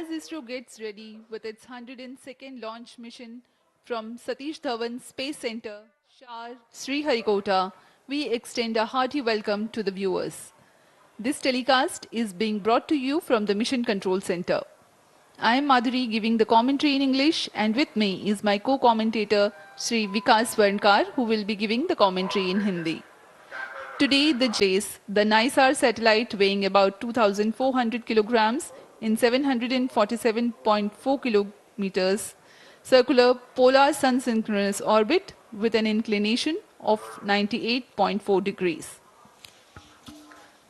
As ISRO gets ready with its 102nd launch mission from Satish Dhawan Space Center, SHAR, Sriharikota, we extend a hearty welcome to the viewers. This telecast is being brought to you from the Mission Control Center. I am Madhuri giving the commentary in English, and with me is my co-commentator Sri Vikas Varnkar, who will be giving the commentary in Hindi. Today, the NISAR satellite weighing about 2,400 kilograms in 747.4 kilometers circular polar sun-synchronous orbit with an inclination of 98.4 degrees.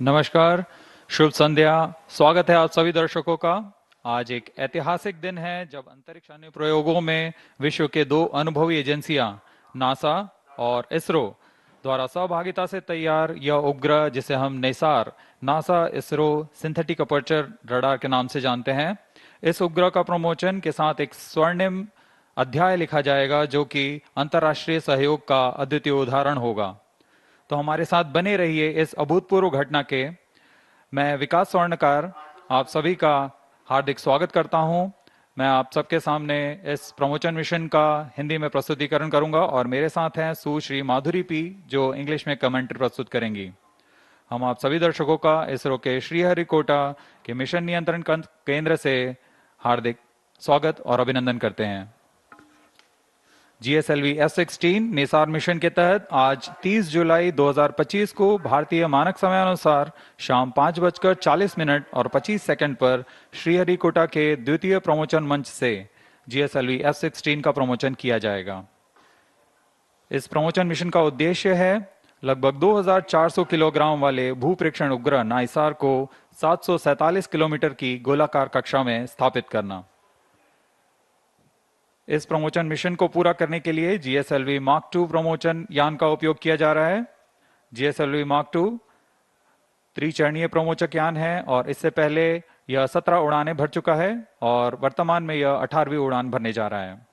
नमस्कार, शुभ संध्या। स्वागत है आप सभी दर्शकों का। आज एक ऐतिहासिक दिन है जब अंतरिक्ष अनुप्रयोगों में विश्व के दो अनुभवी एजेंसियां नासा और इसरो द्वारा सहभागिता से तैयार यह उपग्रह, जिसे हम Nisar NASA ISRO synthetic aperture radar के नाम से जानते हैं, इस उपग्रह का प्रमोशन के साथ एक स्वर्णिम अध्याय लिखा जाएगा जो कि अंतर्राष्ट्रीय सहयोग का अद्वितीय उदाहरण होगा। तो हमारे साथ बने रहिए इस अभूतपूर्व घटना के। मैं विकास स्वर्णकार आप सभी का हार्दिक स्वागत करता हूं। मैं आप सबके सामने इस प्रमोशन मिशन का हिंदी में प्रस्तुतिकरण करूंगा और मेरे साथ हैं सुश्री माधुरी पी, जो इंग्लिश में कमेंट्री प्रस्तुत करेंगी। हम आप सभी दर्शकों का इसरो के श्रीहरिकोटा के मिशन नियंत्रण केंद्र से हार्दिक स्वागत और अभिनंदन करते हैं। GSLV-F6 निसार मिशन के तहत आज 30 जुलाई 2025 को भारतीय मानक समयानुसार शाम 5:40 और 25 सेकंड पर श्रीहरिकोटा के द्वितीय प्रमोशन मंच से GSLV-F6 का प्रमोशन किया जाएगा। इस प्रमोशन मिशन का उद्देश्य है लगभग 2400 किलोग्राम वाले भूप्रेक्षण उपग्रह नाइसार को 747 किलोमीटर की गोलाकार कक्षा में स्थापित करना। इस प्रमोशन मिशन को पूरा करने के लिए GSLV Mark II प्रमोशन यान का उपयोग किया जा रहा है। GSLV Mark II त्रिचरणीय प्रमोचक यान है और इससे पहले यह 17 उड़ानें भर चुका है और वर्तमान में यह 18वीं उड़ान भरने जा रहा है।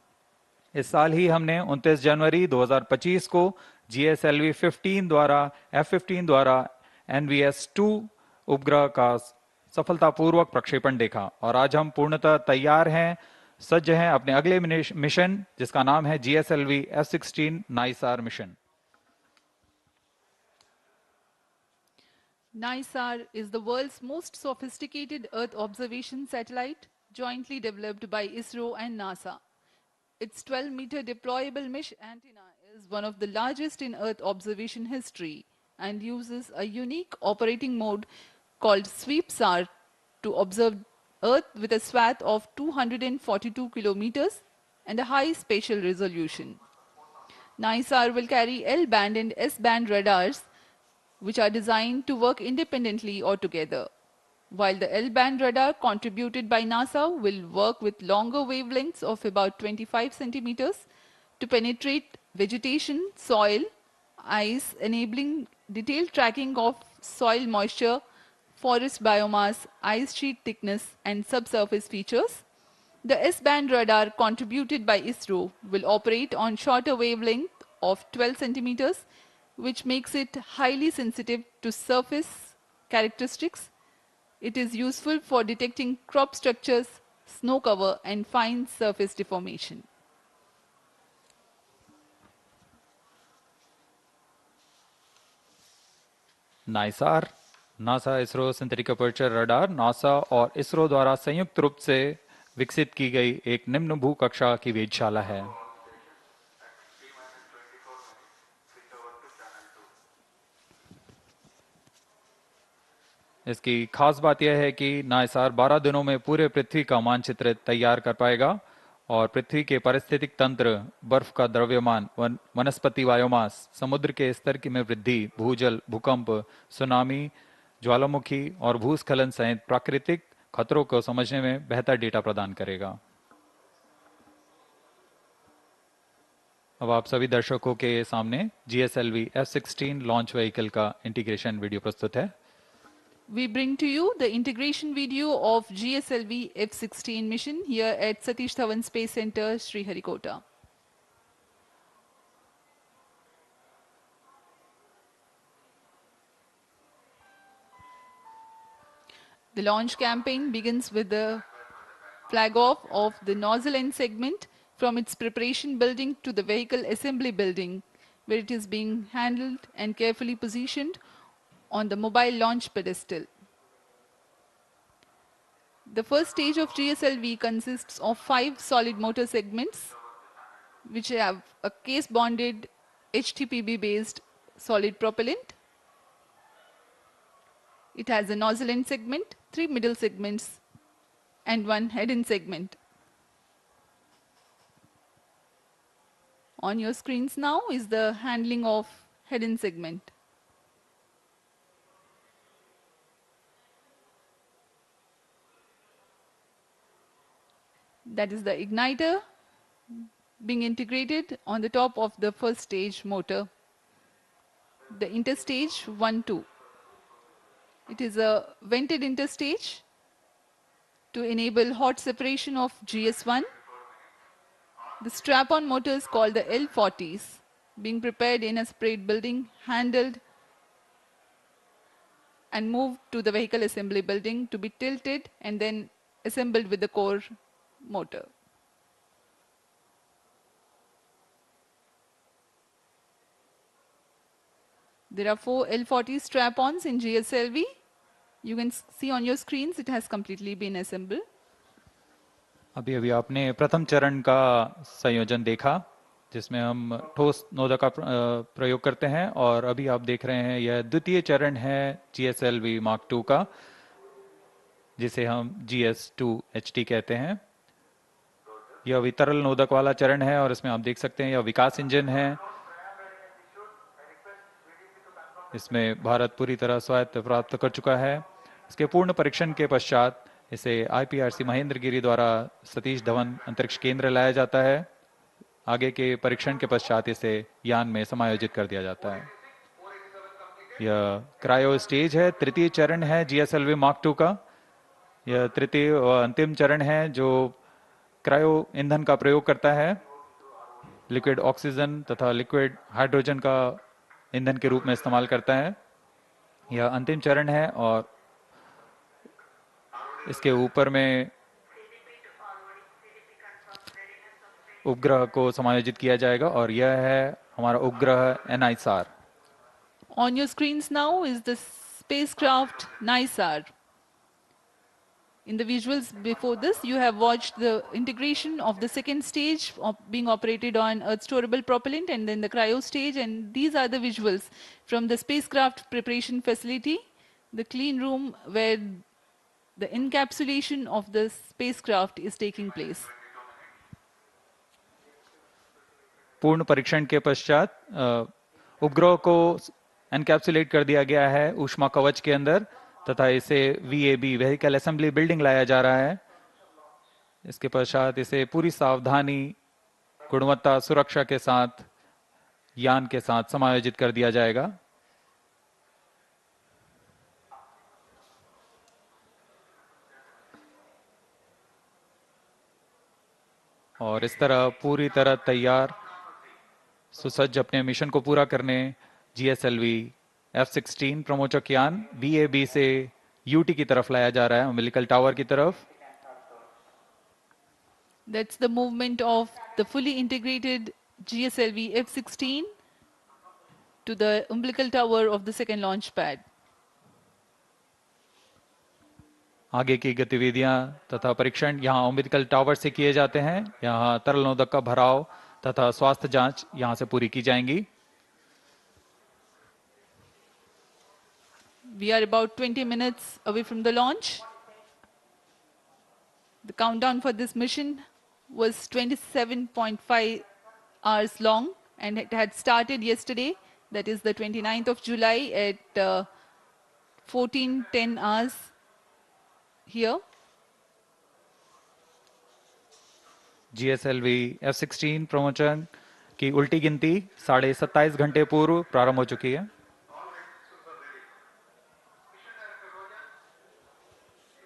इस साल ही हमने 29 जनवरी 2025 को GSLV-15 द्वारा F-15 द्वारा NVS-2 उपग्रह का सफलतापूर्वक प्रक्षेपण देखा और आज हम पूर्णतः तैयार हैं, सज्ज हैं अपने अगले मिशन, जिसका नाम है GSLV-F16 NISAR mission. NISAR is the world's most sophisticated Earth observation satellite, jointly developed by ISRO and NASA. Its 12-meter deployable mesh antenna is one of the largest in Earth observation history and uses a unique operating mode called Sweep SHAR to observe Earth with a swath of 242 kilometers and a high spatial resolution. NISAR will carry L-band and S-band radars, which are designed to work independently or together, while the L-band radar contributed by NASA will work with longer wavelengths of about 25 centimeters to penetrate vegetation, soil, ice, enabling detailed tracking of soil moisture, forest biomass, ice sheet thickness, and subsurface features. The S-band radar contributed by ISRO will operate on shorter wavelength of 12 centimeters, which makes it highly sensitive to surface characteristics. It is useful for detecting crop structures, snow cover, and fine surface deformation. NISAR NASA ISRO synthetic aperture radar NASA और इसरो द्वारा संयुक्त रूप से विकसित की गई एक निम्न भू कक्षा की वेधशाला है। इसकी खास बात यह है कि नाइसार 12 दिनों में पूरे पृथ्वी का मानचित्र तैयार कर पाएगा और पृथ्वी के पारिस्थितिक तंत्र, बर्फ का द्रव्यमान, वनस्पति बायोमास, समुद्र के स्तर की में वृद्धि, भूजल, भूकंप, सुनामी, ज्वालामुखी और भूस्खलन सहित प्राकृतिक खतरों को समझने में बेहतर डेटा प्रदान करेगा। अब आप सभी दर्शकों के सामने GSLV-F16 लॉन्च व्हीकल का इंटीग्रेशन वीडियो प्रस्तुत है। We bring to you the integration video of GSLV-F16 mission here at Satish Dhawan Space Center, Sriharikota. The launch campaign begins with the flag off of the nozzle end segment from its preparation building to the vehicle assembly building, where it is being handled and carefully positioned on the mobile launch pedestal. The first stage of GSLV consists of 5 solid motor segments, which have a case bonded HTPB based solid propellant. It has a nozzle end segment, 3 middle segments, and 1 head end segment. On your screens now is the handling of head end segment. That is the igniter being integrated on the top of the first stage motor, the interstage 1-2. It is a vented interstage to enable hot separation of GS1. The strap-on motor is called the L40s, being prepared in a separate building, handled and moved to the vehicle assembly building to be tilted and then assembled with the core motor. There are 4 L40 strap-ons in GSLV. You can see on your screens it has completely been assembled. अभी अभी आपने प्रथम चरण का संयोजन देखा जिसमें हम ठोस नोदक का प्रयोग करते हैं और अभी आप देख रहे हैं यह द्वितीय चरण है GSLV Mark II का जिसे हम GS2HT कहते हैं। यह अभी तरल नोदक वाला चरण है और इसमें आप देख सकते हैं यह विकास इंजन है। इसमें भारत पूरी तरह स्वायत्त प्राप्त कर चुका है। इसके पूर्ण परीक्षण के पश्चात इसे IPRC महेंद्रगिरी द्वारा सतीश धवन अंतरिक्ष केंद्र लाया जाता है। आगे के परीक्षण के पश्चात इसे यान में समायोजित कर दिया जाता है। यह क्रायो स्टेज है, तृतीय चरण है GSLV Mark II का। यह तृतीय और अंतिम चरण है जो क्रायो ईंधन का प्रयोग करता है, लिक्विड ऑक्सीजन तथा लिक्विड हाइड्रोजन का ईंधन के रूप में इस्तेमाल करता है। यह अंतिम चरण है और इसके ऊपर में उपग्रह को समायोजित किया जाएगा और यह है हमारा उपग्रह NISAR। On your screens now is the spacecraft NISAR. In the visuals before this, you have watched the integration of the second stage being operated on Earth storable propellant and then the cryo stage, and these are the visuals from the spacecraft preparation facility, the clean room where the encapsulation of the spacecraft is taking place. पूर्ण परीक्षण के पश्चात उपग्रह को encapsulate कर दिया गया है ऊष्मा कवच के अंदर तथा इसे VAB व्हीकल असेंबली बिल्डिंग लाया जा रहा है। इसके पश्चात इसे पूरी सावधानी, गुणवत्ता, सुरक्षा के साथ यान के साथ समायोजित कर दिया जाएगा। और इस तरह पूरी तरह तैयार सुसज्ज अपने मिशन को पूरा करने GSLV-F16 प्रमोचक यान VAB से UT की तरफ लाया जा रहा है, umbilical टावर की तरफ। That's the movement of the fully integrated GSLV-F16 to the umbilical tower of the second launch pad. आगे की गतिविधियां तथा परीक्षण यहां umbilical टावर से किए जाते हैं। यहां तरल नोदक का भराव तथा स्वास्थ्य जांच यहां से पूरी की जाएंगी। We are about 20 minutes away from the launch. The countdown for this mission was 27.5 hours long and it had started yesterday, that is the 29th of July at 14:10 hours here. GSLV-F16 प्रमोचन की उल्टी गिनती 27.5 घंटे पूर्व प्रारंभ हो चुकी है।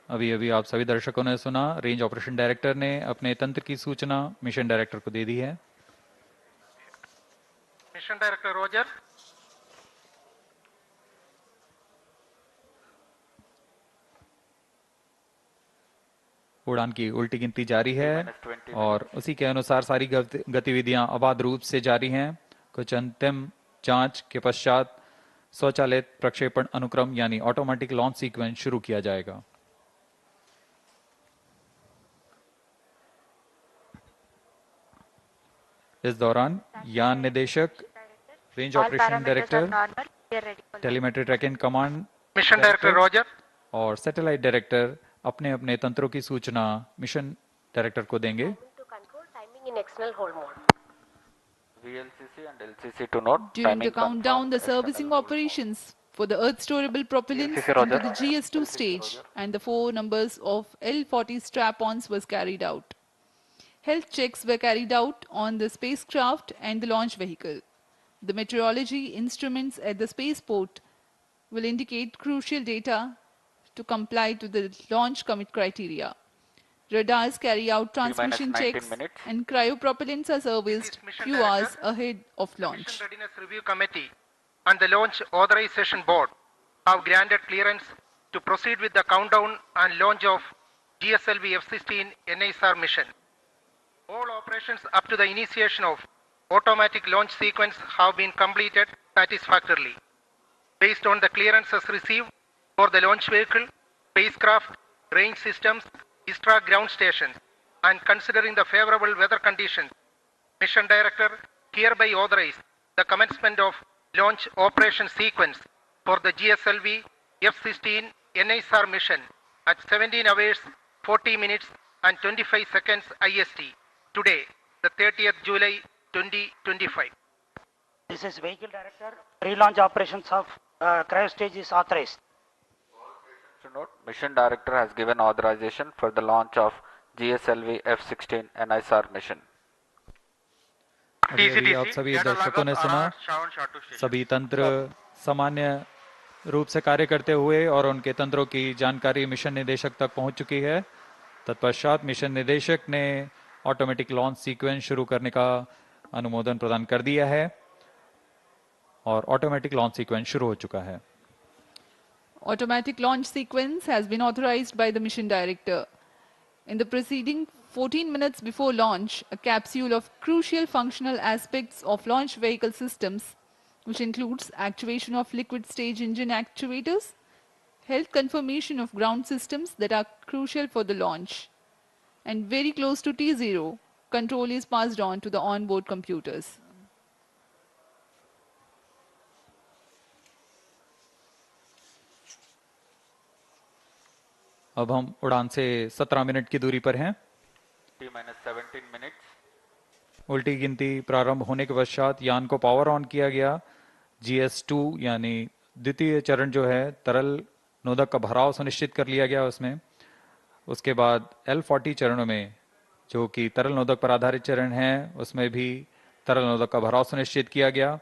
अभी अभी आप सभी दर्शकों ने सुना, रेंज ऑपरेशन डायरेक्टर ने अपने तंत्र की सूचना मिशन डायरेक्टर को दे दी है। Mission director Roger. उड़ान की उल्टी गिनती जारी है और उसी के अनुसार सारी गतिविधियां अबाध रूप से जारी हैं। कुछ अंतिम जांच के पश्चात स्वचालित प्रक्षेपण अनुक्रम यानी ऑटोमेटिक लॉन्च सीक्वेंस शुरू किया जाएगा। इस दौरान यान निदेशक, range All operation parameters are director, normal. We are ready for launch. Telemetry tracking command Mission Director Roger. और सैटेलाइट डायरेक्टर अपने अपने तंत्रों की सूचना मिशन डायरेक्टर को देंगे। Timing to control, timing in external hold mode. VLCC and LCC to note. During the Timing countdown, the confirmed, servicing external hold operations for the Earth storable propellants LCC Roger. into the GS2 stage and the 4 numbers of L40 strap-ons was carried out. Health checks were carried out on the spacecraft and the launch vehicle. The meteorology instruments at the spaceport will indicate crucial data to comply to the launch commit criteria. Radars carry out transmission checks and cryopropellants are serviced few hours ahead of The launch. Mission Readiness Review Committee and the Launch Authorization Board have granted clearance to proceed with the countdown and launch of GSLV-F6 NISAR mission. All operations up to the initiation of automatic launch sequence have been completed satisfactorily. Based on the clearances received for the launch vehicle, spacecraft, range systems, ISRO ground stations, and considering the favorable weather conditions, Mission Director hereby authorized the commencement of launch operation sequence for the GSLV F-16 NISAR mission at 17 hours 40 minutes and 25 seconds IST today, the 30th July 2025. This is Vehicle Director. Pre-launch operations of cryo stage is authorized. To note, Mission Director has given authorization for the launch of GSLV F-16 NISAR mission. अभी आप सभी दर्शकों ने सुना, सभी तंत्र सामान्य रूप से कार्य करते हुए और उनके तंत्रों की जानकारी मिशन निदेशक तक पहुंच चुकी है। तत्पश्चात मिशन निदेशक ने ऑटोमेटिक लॉन्च सीक्वेंस शुरू करने का अनुमोदन प्रदान कर दिया है और ऑटोमेटिक लॉन्च सीक्वेंस शुरू हो चुका है। Automatic launch sequence has been authorized by the mission director. In the preceding 14 minutes before launch, a capsule of crucial functional aspects of launch vehicle systems, which includes actuation of liquid stage engine actuators, health confirmation of ground systems that are crucial for the launch, and very close to T0, control is passed on to the onboard computers. अब हम उड़ान से 17 minute की दूरी पर हैं। T-17 minutes. उल्टी गिनती प्रारंभ होने के पश्चात यान को पावर ऑन किया गया। GS2 यानी द्वितीय चरण जो है तरल नोदक का भराव सुनिश्चित कर लिया गया उसमें। उसके बाद L40 चरणों में जो कि तरल नोदक पर आधारित चरण है उसमें भी तरल नोदक का भराव सुनिश्चित किया गया।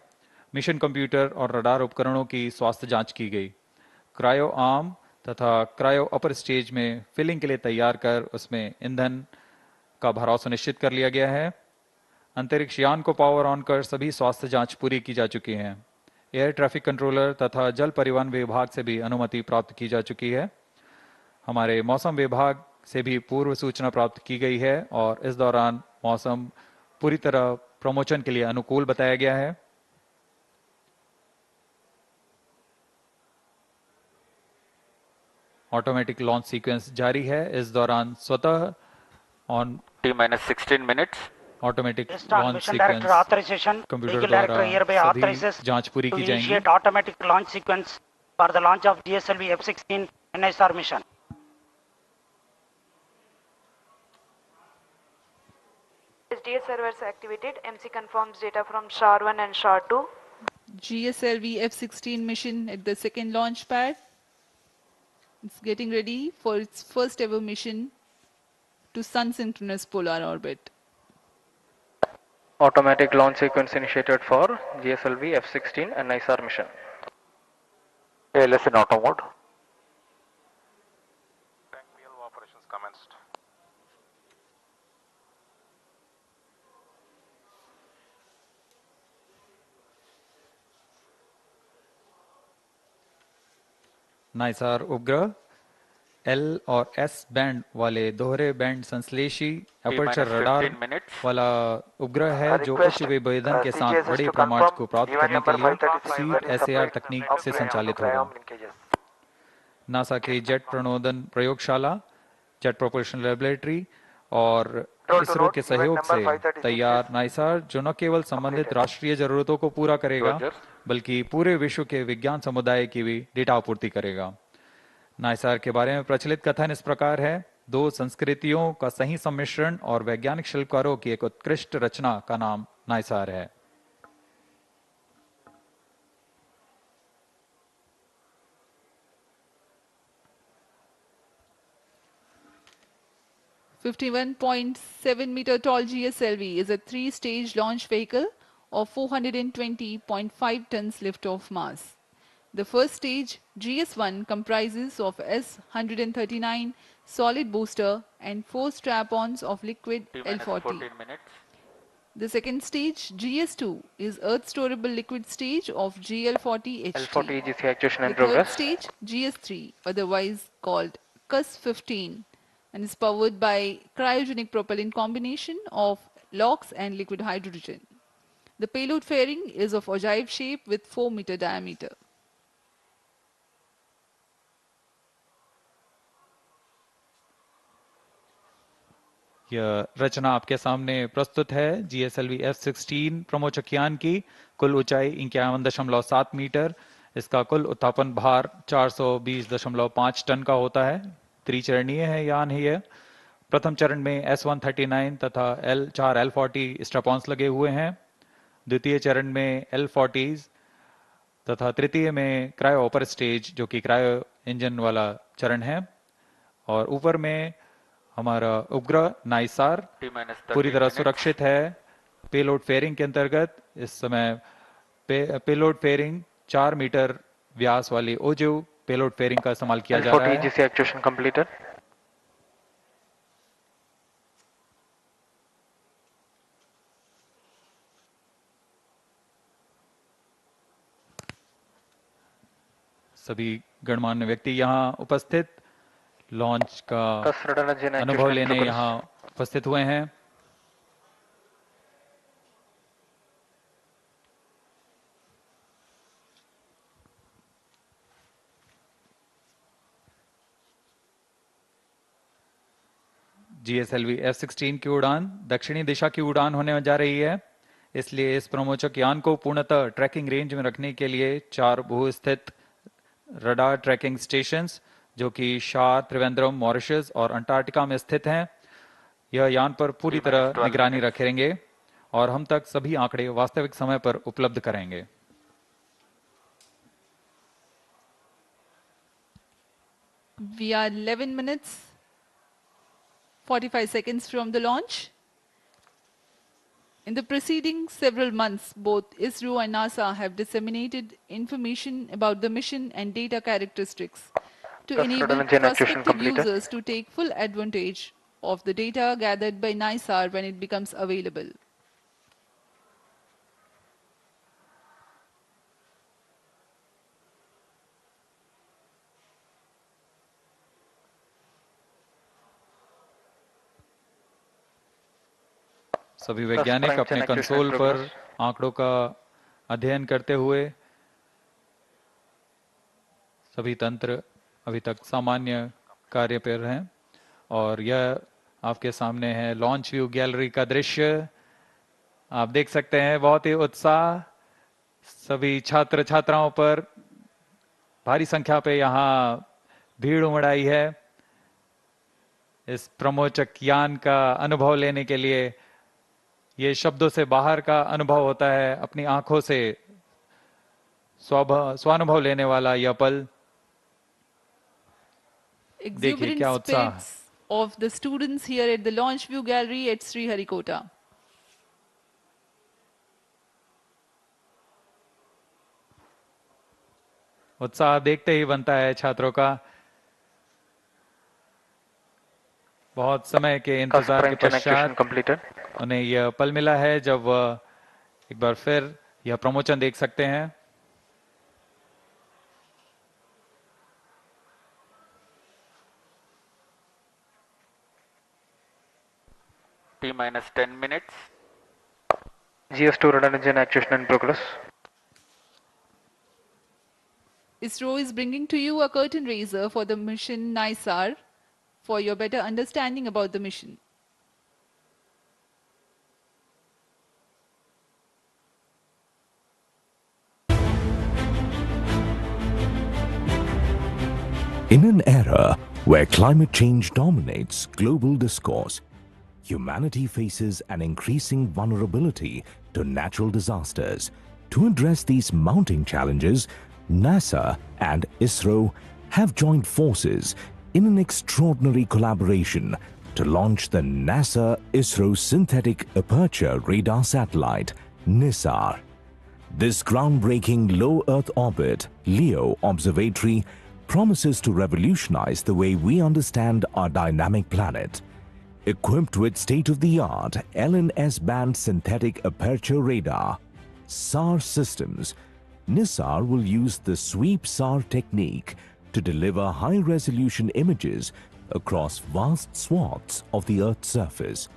मिशन कंप्यूटर और रडार उपकरणों की स्वास्थ्य जांच की गई। क्रायो आर्म तथा क्रायो अपर स्टेज में फिलिंग के लिए तैयार कर उसमें ईंधन का भराव सुनिश्चित कर लिया गया है। अंतरिक्ष यान को पावर ऑन कर सभी स्वास्थ्य जांच पूरी की जा चुकी है। एयर ट्रैफिक कंट्रोलर तथा जल परिवहन विभाग से भी अनुमति प्राप्त की जा चुकी है। हमारे मौसम विभाग से भी पूर्व सूचना प्राप्त की गई है और इस दौरान मौसम पूरी तरह प्रमोशन के लिए अनुकूल बताया गया है। ऑटोमेटिक लॉन्च सीक्वेंस जारी है। इस दौरान स्वतः on T-16 minutes. Automatic Based on launch Mission Director sequence authorization, computer Vehicle द्वारा Director hereby सभी authorizes जांच पूरी to की जाएंगी। initiate automatic launch sequence for the launch of GSLV F-16 NISAR mission. SDA servers activated. MC confirms data from SHAR 1 and SHAR 2. GSLV F-16 mission at the second launch pad. It's getting ready for its first ever mission to sun synchronous polar orbit. Automatic launch sequence initiated for GSLV F-16 and NISAR mission. ALS in auto mode. Tank PLO operations commenced. नाइसार उपग्रह L और S band वाले दोहरे band संश्लेषी aperture T-minus radar 15 minutes. वाला उपग्रह है जो उच्च विभेदन के साथ CGS is बड़े to प्रमाण confirm को प्राप्त event करने के number लिए 536 seed that is SAR supplied तकनीक up से to संचालित to होगा। Graham linkages. नासा की जेट प्रणोदन प्रयोगशाला, जेट प्रोपल्शन लेबोरेटरी और To इसरो note, के event सहयोग number से 536 तैयार is नाइसार जो न केवल संबंधित completed. राष्ट्रीय जरूरतों को पूरा करेगा Roger. बल्कि पूरे विश्व के विज्ञान समुदाय की भी डेटा आपूर्ति करेगा। नाइसार के बारे में प्रचलित कथन इस प्रकार है, दो संस्कृतियों का सही सम्मिश्रण और वैज्ञानिक शिल्पकारों की एक उत्कृष्ट रचना का नाम नाइसार है। .7-meter tall GSLV is a three-stage launch vehicle of 420.5 tons lift-off mass. The first stage, GS1, comprises of S-139 solid booster and 4 strap-ons of liquid T-minus L-40. 14 minutes. The second stage, GS2, is Earth-storable liquid stage of GL-40 HT. L40 EGC actuation The in third progress. stage, GS3, otherwise called CUS-15, and is powered by cryogenic propellant combination of LOX and liquid hydrogen. The payload fairing is of ogive shape with 4-meter diameter. यह रचना आपके सामने प्रस्तुत है GSLV F16 प्रमोचकयान की। कुल ऊंचाई 51.7 metre, इसका कुल उत्थापन भार 420.5 टन का होता है। त्रिचरणीय है यान है यह। प्रथम चरण में S139 तथा चार L40 स्ट्रैप-ऑन्स लगे हुए हैं। द्वितीय चरण में L40 तथा तृतीय में क्रायो अपर स्टेज जो कि क्रायो इंजन वाला चरण है। और ऊपर में हमारा उपग्रह नाइसार T-minus पूरी 13 तरह minutes. सुरक्षित है। पेलोड फेयरिंग के अंतर्गत इस समय पेलोड फेयरिंग 4 मीटर व्यास वाली ओजिव पेलोड फेयरिंग का इस्तेमाल किया जा रहा L40 है। EGC actuation completed. सभी गणमान्य व्यक्ति यहाँ उपस्थित लॉन्च का Thus radar engine अनुभव actuation in लेने progress. यहाँ उपस्थित हुए हैं। GSLV F16 की उड़ान दक्षिणी दिशा की उड़ान होने जा रही है, इसलिए इस प्रमोचक यान को पूर्णतः ट्रैकिंग रेंज में रखने के लिए 4 भू-स्थित रडार ट्रैकिंग स्टेशंस जो कि शार, त्रिवेंद्रम, मॉरिशस और अंटार्कटिका में स्थित हैं, यह यान पर पूरी तरह 12 निगरानी minutes. रखेंगे और हम तक सभी आंकड़े वास्तविक समय पर उपलब्ध करेंगे। We are 11 minutes 45 seconds from the launch. In the preceding several months, both ISRO and NASA have disseminated information about the mission and data characteristics to Thus radar enable engine actuation prospective completed. users to take full advantage of the data gathered by NISAR when it becomes available. सभी वैज्ञानिक अपने console पर आंकड़ों का अध्ययन करते हुए सभी तंत्र अभी तक सामान्य कार्य पर हैं और यह आपके सामने है लॉन्च व्यू गैलरी का दृश्य। आप देख सकते हैं बहुत ही उत्साह सभी छात्र छात्राओं पर भारी संख्या पे यहाँ भीड़ उमड़ आई है इस प्रमोचक यान का अनुभव लेने के लिए। ये शब्दों से बाहर का अनुभव होता है, अपनी आंखों से स्वानुभव लेने वाला यह पल। देखिए क्या Exuberant उत्साह। spirits of the students here at the launch view gallery at Sriharikota. उत्साह देखते ही बनता है छात्रों का। बहुत समय के इंतजार के पश्चात उन्हें यह पल मिला है जब वह एक बार फिर यह प्रमोशन देख सकते हैं। T minus 10 minutes. GS2 radar engine actuation in progress. ISRO is bringing to you a curtain raiser for the mission NISAR for your better understanding about the mission. In an era where climate change dominates global discourse, humanity faces an increasing vulnerability to natural disasters. To address these mounting challenges, NASA and ISRO have joined forces in an extraordinary collaboration to launch the NASA-ISRO Synthetic Aperture Radar Satellite, NISAR. This groundbreaking low Earth orbit LEO observatory promises to revolutionize the way we understand our dynamic planet. Equipped with state-of-the-art LNS-band synthetic aperture radar, SHAR systems, NISAR will use the sweep SHAR technique to deliver high-resolution images across vast swaths of the Earth's surface.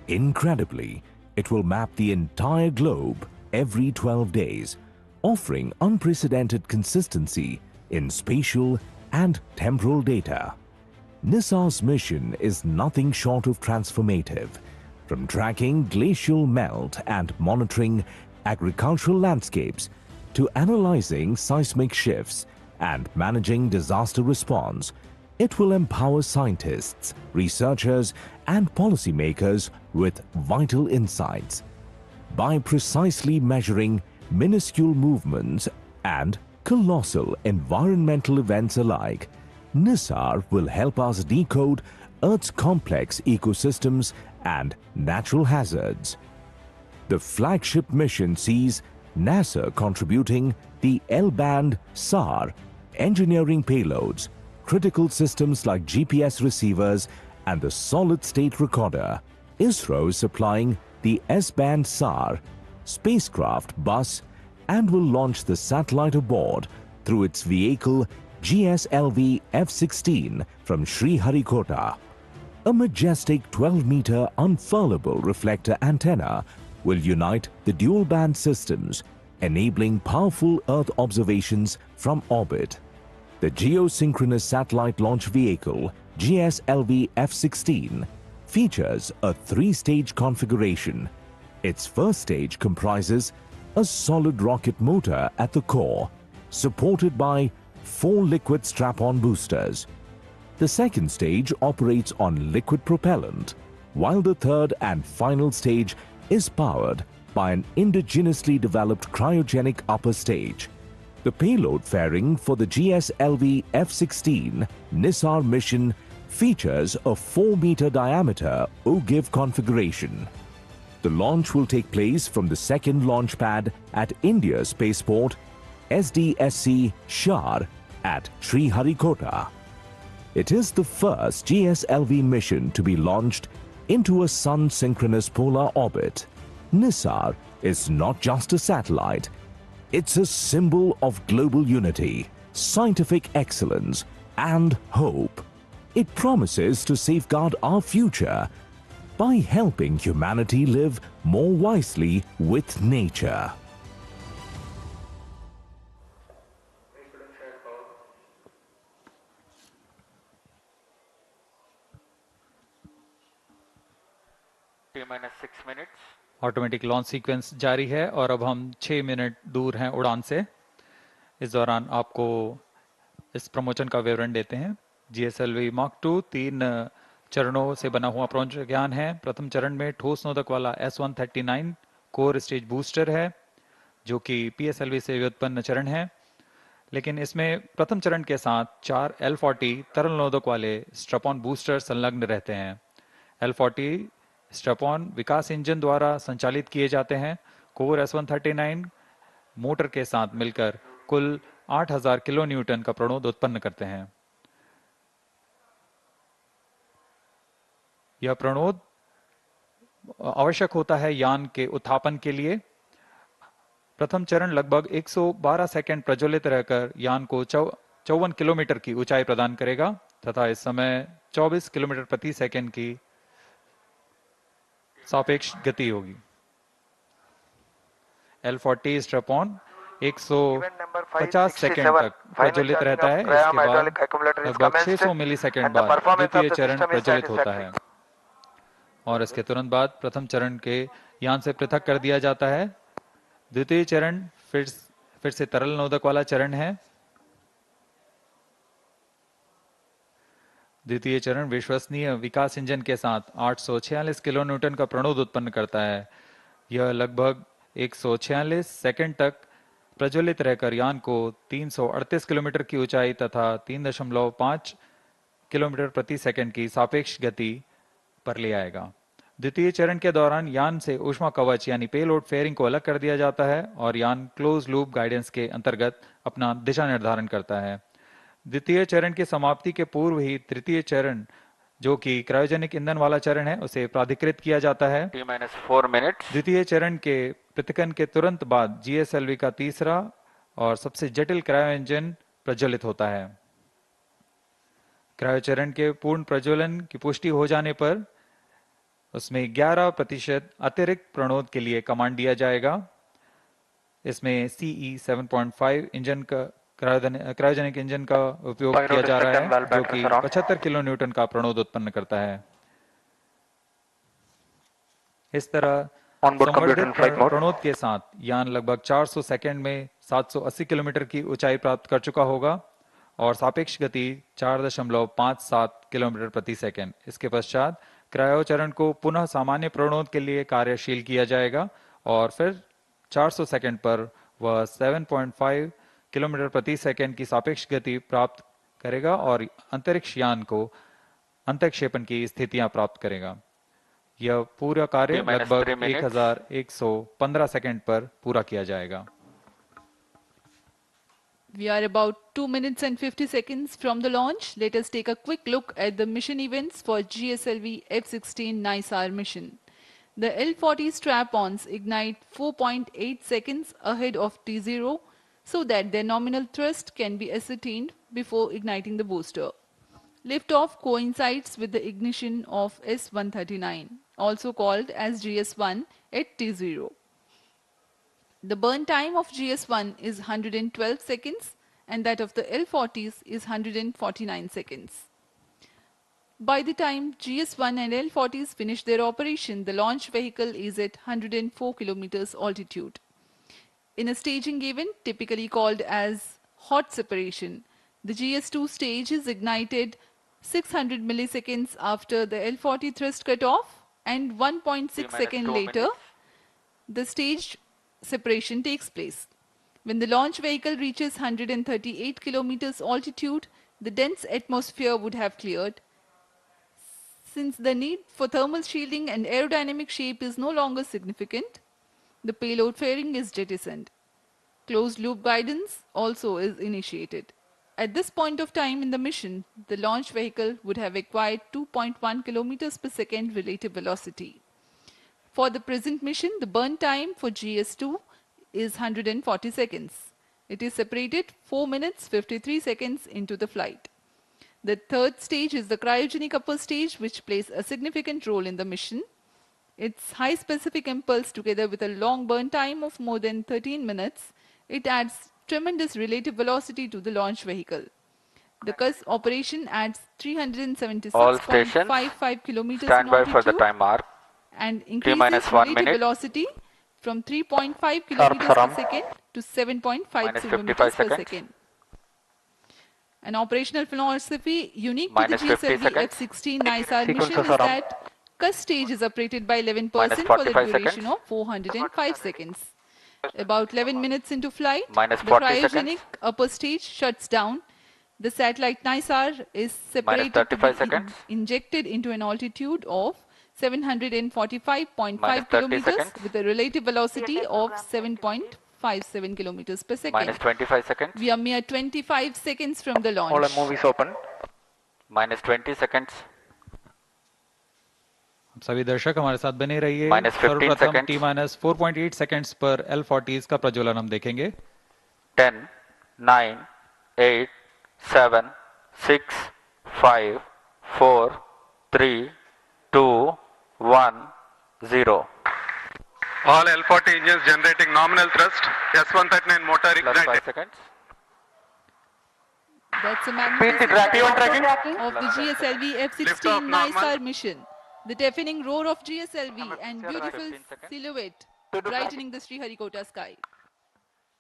Incredibly, it will map the entire globe every 12 days, offering unprecedented consistency in spatial and temporal data. NISAR's mission is nothing short of transformative. From tracking glacial melt and monitoring agricultural landscapes to analyzing seismic shifts and managing disaster response, it will empower scientists, researchers, and policymakers with vital insights. By precisely measuring minuscule movements and colossal environmental events alike, NISAR will help us decode Earth's complex ecosystems and natural hazards. The flagship mission sees NASA contributing the L-band SHAR, engineering payloads, critical systems like GPS receivers, and the solid-state recorder. ISRO is supplying the S-band SHAR, spacecraft bus, and will launch the satellite aboard through its vehicle GSLV-F6 from Sriharikota. A majestic 12-meter unfurlable reflector antenna will unite the dual-band systems, enabling powerful Earth observations from orbit. The geosynchronous satellite launch vehicle GSLV-F6 features a three-stage configuration. Its first stage comprises a solid rocket motor at the core, supported by 4 liquid strap-on boosters. The second stage operates on liquid propellant, while the third and final stage is powered by an indigenously developed cryogenic upper stage. The payload fairing for the GSLV-F6 NISAR mission features a 4-meter diameter OGIV configuration. The launch will take place from the second launch pad at India's spaceport, SDSC SHAR at Sriharikota. It is the first GSLV mission to be launched into a sun-synchronous polar orbit. NISAR is not just a satellite, it's a symbol of global unity, scientific excellence, and hope. It promises to safeguard our future by helping humanity live more wisely with nature. T minus 6 minutes. Automatic launch sequence जारी है और अब हम 6 minute दूर हैं उड़ान से। इस दौरान आपको इस प्रमोशन का विवरण देते हैं। GSLV Mark 2 3 चरणों से बना हुआ प्रज्ञान है। प्रथम चरण में ठोस नोदक वाला S139 कोर स्टेज बूस्टर है, जो कि PSLV से व्युत्पन्न चरण है, लेकिन इसमें प्रथम चरण के साथ 4 L40 तरल नोदक वाले स्ट्रपॉन बूस्टर संलग्न रहते हैं। L40 स्ट्रपॉन विकास इंजन द्वारा संचालित किए जाते हैं। कोर S139 मोटर के साथ मिलकर कुल 8000 किलो न्यूटन का प्रणोद उत्पन्न करते हैं। यह प्रणोद आवश्यक होता है यान के उत्थापन के लिए। प्रथम चरण लगभग 112 सेकंड प्रज्वलित रहकर यान को 54 किलोमीटर की ऊंचाई प्रदान करेगा तथा इस समय 24 किलोमीटर प्रति सेकंड की सापेक्ष गति होगी। L40 स्ट्रैप-ऑन 150 सेकंड तक प्रज्वलित रहता है। इसके बाद लगभग 600 मिलीसेकंड बाद द्वितीय चरण प्रज्वलित होता है और इसके तुरंत बाद प्रथम चरण के यान से पृथक कर दिया जाता है। द्वितीय चरण फिर से तरल नोदक वाला चरण है। द्वितीय चरण विश्वसनीय विकास इंजन के साथ 846 किलोन्यूटन का प्रणोद उत्पन्न करता है। यह लगभग 146 सेकंड तक प्रज्वलित रहकर यान को 338 किलोमीटर की ऊंचाई तथा 3.5 किलोमीटर प्रति सेकंड की सापेक्ष गति पर ले आएगा। द्वितीय चरण के दौरान यान से ऊष्मा कवच यानी पेलोड फेयरिंग को अलग कर दिया जाता है और यान क्लोज लूप गाइडेंस के अंतर्गत अपना दिशा निर्धारण करता है। द्वितीय चरण की समाप्ति के पूर्व ही तृतीय चरण, जो कि क्रायोजेनिक ईंधन वाला चरण है, उसे प्राधिकृत किया जाता है। T-4 minutes। द्वितीय चरण के पृथक्करण के तुरंत बाद GSLV का तीसरा और सबसे जटिल क्रायो इंजन प्रज्वलित होता है। क्रायो चरण के पूर्ण प्रज्वलन की पुष्टि हो जाने पर उसमें 11% अतिरिक्त प्रणोद के लिए कमांड दिया जाएगा। इसमें CE 7.5 इंजन का क्रायोजेनिक इंजन का उपयोग किया जा रहा है, जो कि 75 किलोन्यूटन का प्रणोद उत्पन्न करता है। इस तरह संवर्धित प्रणोद के साथ यान लगभग 400 सेकंड में 780 किलोमीटर की ऊंचाई प्राप्त कर चुका होगा और सापेक्ष गति 4.57 किलोमीटर प्रति सेकंड। इसके पश्चात क्रायो चरण को पुनः सामान्य प्रणोद के लिए कार्यशील किया जाएगा और फिर 400 सेकंड पर वह 7.5 किलोमीटर प्रति सेकंड की सापेक्ष गति प्राप्त करेगा और अंतरिक्ष यान को अंतक्षेपण की स्थितियां प्राप्त करेगा। यह पूरा कार्य लगभग 1115 सेकंड पर पूरा किया जाएगा। We are about 2 minutes and 50 seconds from the launch. Let us take a quick look at the mission events for GSLV-F16 NISAR mission. The L40 strap-ons ignite 4.8 seconds ahead of T0 so that their nominal thrust can be ascertained before igniting the booster. Liftoff coincides with the ignition of S139, also called as GS1 at T0. The burn time of GS1 is 112 seconds and that of the L40s is 149 seconds. By the time GS1 and L40s finish their operation, the launch vehicle is at 104 kilometers altitude. In a staging event typically called as hot separation, the GS2 stage is ignited 600 milliseconds after the L40 thrust cutoff and 1.6 seconds later, the stage separation takes place. When the launch vehicle reaches 138 kilometers altitude, the dense atmosphere would have cleared. Since the need for thermal shielding and aerodynamic shape is no longer significant, the payload fairing is jettisoned. Closed loop guidance also is initiated. At this point of time in the mission, the launch vehicle would have acquired 2.1 kilometers per second relative velocity. For the present mission, the burn time for GS2 is 140 seconds. It is separated 4 minutes 53 seconds into the flight. The third stage is the cryogenic upper stage, which plays a significant role in the mission. Its high specific impulse together with a long burn time of more than 13 minutes, it adds tremendous relative velocity to the launch vehicle. The CUS operation adds 376.55 kilometers in Stand by for the altitude time mark. and increases relative velocity from 3.5 kilometers per second to 7.5 kilometers per second. An operational philosophy unique to the GSLV-F16 NISAR mission is that CUS stage is operated by 11% for the duration of 405 seconds. About 11 minutes into flight, the cryogenic upper stage shuts down. The satellite NISAR is separated to be injected into an altitude of 745.5 kilometers with a relative velocity of 7.57 kilometers per second. Minus 25 seconds. We are mere 25 seconds from the launch. All movies open. Minus 20 seconds. सभी दर्शक हमारे साथ बने रहिए। Minus 15 seconds. T-4.8 seconds पर L40s का प्रज्वलन हम देखेंगे। 10, 9, 8, 7, 6, 5, 4, 3, 2, 1, 0. All L40 engines generating nominal thrust. S139 motor Plus 5 ignited. seconds. That's a magnificent Tracking. of the Plus 10 GSLV-F6 Liftoff normal. NISAR mission. The deafening roar of GSLV and beautiful 15 seconds. silhouette brightening the Sriharikota sky.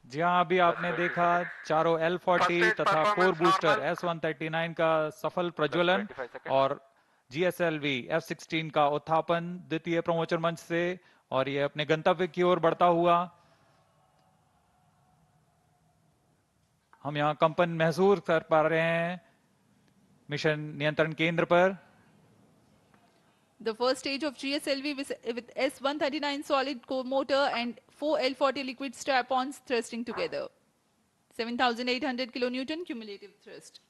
जी हाँ, अभी आपने देखा चारों L40 stage तथा core performance booster normal. S139 का सफल प्रज्वलन 25 seconds. और GSLV F16 का उत्थापन द्वितीय प्रमोचन मंच से, और ये अपने गंतव्य की ओर बढ़ता हुआ। हम यहाँ कंपन महसूस कर पा रहे हैं मिशन नियंत्रण केंद्र पर। The first stage of GSLV with S139 solid core motor and 4 L40 liquid strap-ons thrusting together. 7,800 kilonewton cumulative thrust.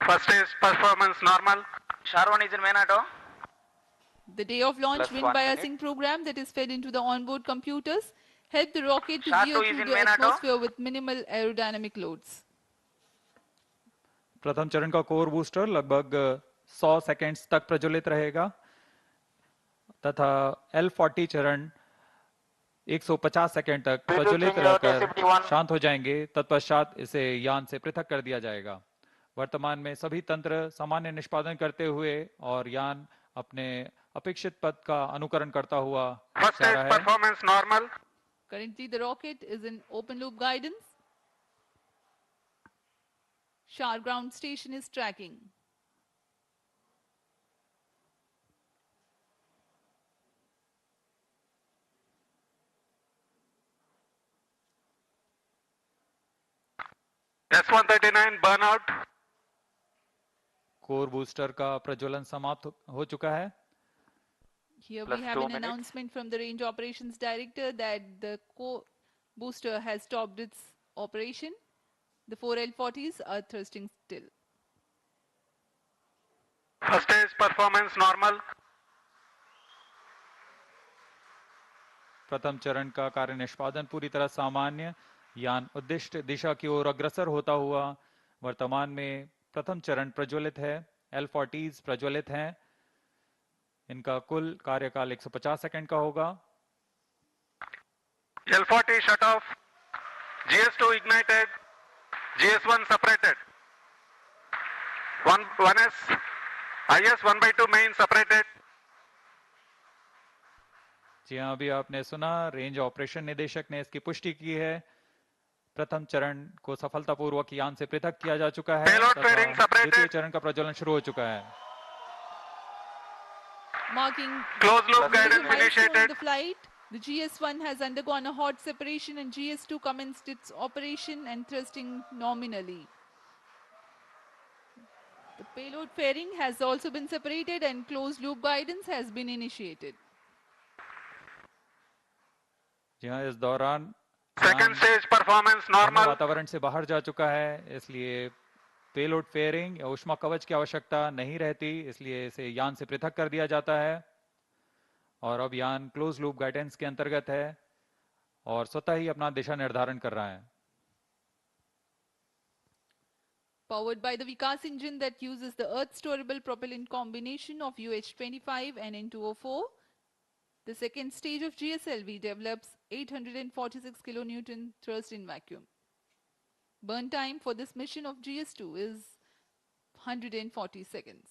First stage performance normal. SHAR 1 is in main auto. The day of launch Plus wind 1 biasing minute. program that is fed into the onboard computers helped the rocket to SHAR gear 2 is through in the main auto. atmosphere with minimal aerodynamic loads. प्रथम चरण का core booster लगभग 100 seconds तक प्रज्वलित रहेगा तथा L40 चरण 150 second तक प्रज्वलित रहकर शांत हो जाएंगे। तत्पश्चात इसे यान से पृथक कर दिया जाएगा। वर्तमान में सभी तंत्र सामान्य निष्पादन करते हुए और यान अपने अपेक्षित पथ का अनुकरण करता हुआ First जा stage रहा है। performance normal. Currently the rocket is in open loop guidance. SHAR ground station is tracking. S139 burnout. Core booster का प्रज्वलन समाप्त हो चुका है। Here Plus we have 2 an minutes. announcement from the range operations director that the core booster has stopped its operation. The 4 L40s are thrusting still. First stage performance normal. प्रथम चरण का कार्य निष्पादन पूरी तरह सामान्य। यान उद्दिष्ट दिशा की ओर अग्रसर होता हुआ वर्तमान में प्रथम चरण प्रज्वलित है। L40s प्रज्वलित हैं। इनका कुल कार्यकाल 150 सेकंड का होगा। L40 shut off. GS2 ignited. GS1 separated. 1S. IS 1/2 main separated. जी हाँ, अभी आपने सुना रेंज ऑपरेशन निदेशक ने इसकी पुष्टि की है। प्रथम चरण को सफलतापूर्वक यान से पृथक किया जा चुका है Payload तथा fairing separated. द्वितीय चरण का प्रज्वलन शुरू हो चुका है। Marking Closed loop the guidance milestone of initiated. the flight, the GS1 has undergone a hot separation and GS2 commenced its operation and thrusting nominally. The payload fairing has also been separated and closed loop guidance has been initiated. जी हाँ, इस दौरान Second stage performance यान normal. वातावरण से बाहर जा चुका है, इसलिए पेलोड फेयरिंग या ऊष्मा कवच की आवश्यकता नहीं रहती, इसलिए इसे यान से पृथक कर दिया जाता है। और अब यान क्लोज लूप गाइडेंस के अंतर्गत है और स्वतः ही अपना दिशा निर्धारण कर रहा है। Powered by the Vikas engine that uses the Earth storable propellant combination of UH-25 and N2O4, the second stage of GSLV develops 846 kilonewton thrust in vacuum. Burn time for this mission of GS2 is 140 seconds.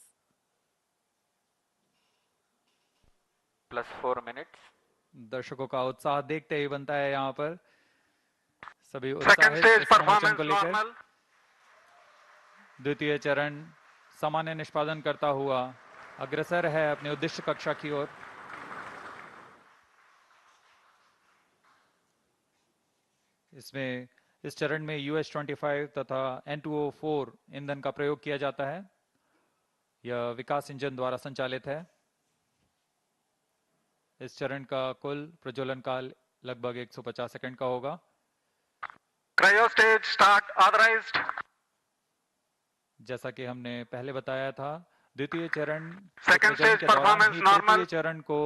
Plus 4 minutes. दर्शकों का उत्साह देखते ही बनता है यहाँ पर। सभी Second उत्साहित stage इस प्रमोशन performance को लेकर। normal. द्वितीय चरण सामान्य निष्पादन करता हुआ अग्रसर है अपने उद्दिष्ट कक्षा की ओर। इसमें इस चरण में UH-25 तथा N2O4 ईंधन का प्रयोग किया जाता है। यह विकास इंजन द्वारा संचालित है। इस चरण का कुल प्रज्वलन काल लगभग 150 सेकंड का होगा। Cryo stage start authorized. जैसा कि हमने पहले बताया था, द्वितीय चरण Second प्रज्वलन stage के दौरान performance ही normal. तृतीय चरण को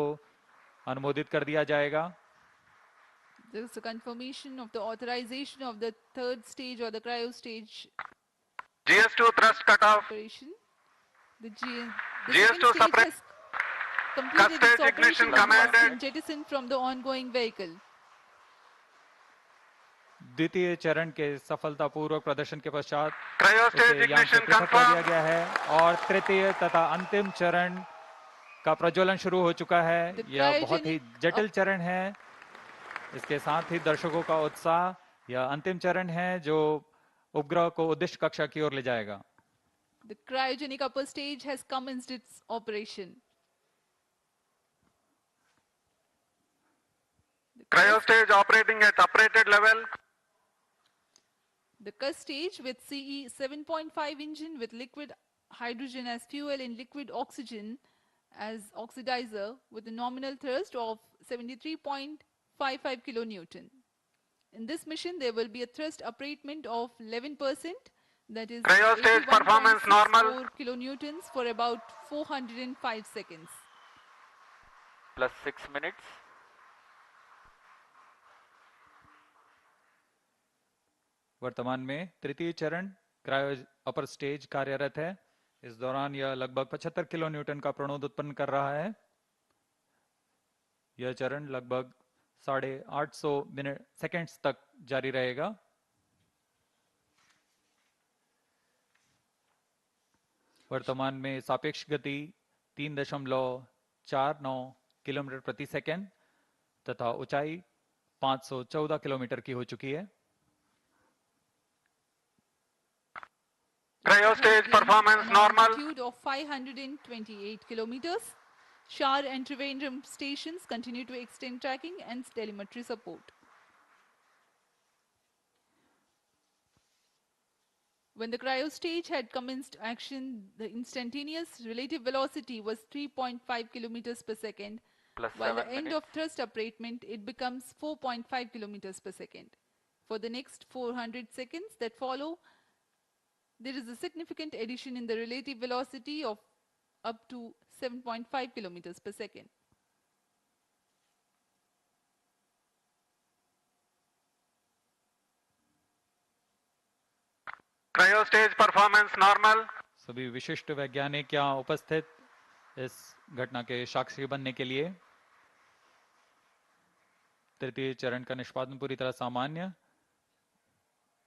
अनुमोदित कर दिया जाएगा। There is a confirmation of the authorization of the third stage or the cryo stage GS2 thrust cutoff. operation. The second GS2 stage separate. has completed its Custard operation ignition and has commanded. been jettisoned from the ongoing vehicle. द्वितीय चरण के सफलतापूर्वक प्रदर्शन के पश्चात Cryostage उसे यान से ignition पृथक कर दिया confirmed. गया है और तृतीय तथा अंतिम चरण का प्रज्वलन शुरू हो चुका है। The यह बहुत ही cryogenic जटिल चरण है। इसके साथ ही दर्शकों का उत्साह, यह अंतिम चरण है जो उपग्रह को उद्दिष्ट कक्षा की ओर ले जाएगा। The cryogenic upper stage has commenced its operation. Cryostage operating at uprated level. The Cus stage with CE 7.5 engine with liquid hydrogen as fuel and liquid oxygen as oxidizer with a nominal thrust of 73.55 kilonewton. In this mission, there will be a thrust upratement of 11%, that is Cryostage performance normal. 81.64 kilonewtons for about 405 seconds. Plus 6 minutes. वर्तमान में तृतीय चरण cryo upper stage कार्यरत है। इस दौरान यह लगभग 75 किलो न्यूटन का प्रणोद उत्पन्न कर रहा है। यह चरण लगभग 850 सेकेंड्स तक जारी रहेगा। वर्तमान में सापेक्ष गति 3.49 किलोमीटर प्रति सेकेंड तथा ऊंचाई 514 किलोमीटर की हो चुकी है। Cryostage performance normal. Altitude of 528 kilometers. SHAR and Trivandrum stations continue to extend tracking and telemetry support. When the cryo stage had commenced action, the instantaneous relative velocity was 3.5 kilometers per second. Plus While the 7 end minutes. of thrust upratement, it becomes 4.5 kilometers per second. For the next 400 seconds that follow, there is a significant addition in the relative velocity of up to 7.5 kilometers per second. Cryostage performance normal. सभी विशिष्ट वैज्ञानिक यहाँ उपस्थित इस घटना के साक्षी बनने के लिए। तृतीय चरण का निष्पादन पूरी तरह सामान्य।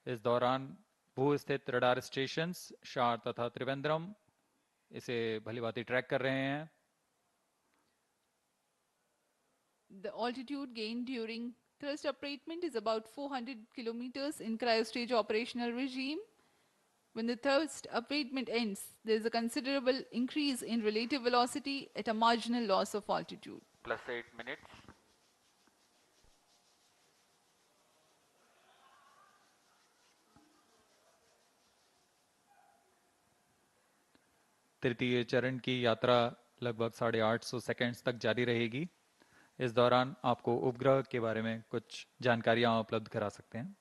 इस दौरान भू स्थित रडार स्टेशंस शार तथा त्रिवेंद्रम इसे भलीभांति ट्रैक कर रहे हैं। The altitude gained during thrust upratement is about 400 kilometers in cryostage operational regime. When the thrust upratement ends, there is a considerable increase in relative velocity at a marginal loss of altitude. Plus 8 minutes. तृतीय चरण की यात्रा लगभग 850 seconds तक जारी रहेगी। इस दौरान आपको उपग्रह के बारे में कुछ जानकारियां उपलब्ध करा सकते हैं।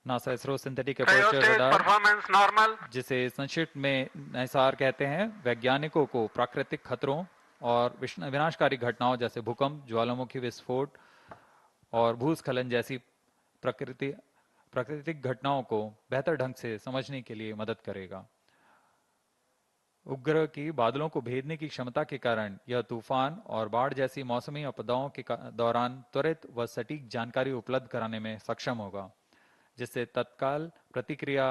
NASA ISRO synthetic aperture Cryostage radar, performance normal. जिसे संक्षिप्त में निसार कहते हैं, वैज्ञानिकों को प्राकृतिक खतरों और विनाशकारी घटनाओं जैसे भूकंप, ज्वालामुखी विस्फोट और भूस्खलन जैसी प्राकृतिक घटनाओं को बेहतर ढंग से समझने के लिए मदद करेगा। उपग्रह की बादलों को भेदने की क्षमता के कारण यह तूफान और बाढ़ जैसी मौसमी आपदाओं के दौरान त्वरित व सटीक जानकारी उपलब्ध कराने में सक्षम होगा, जिससे तत्काल प्रतिक्रिया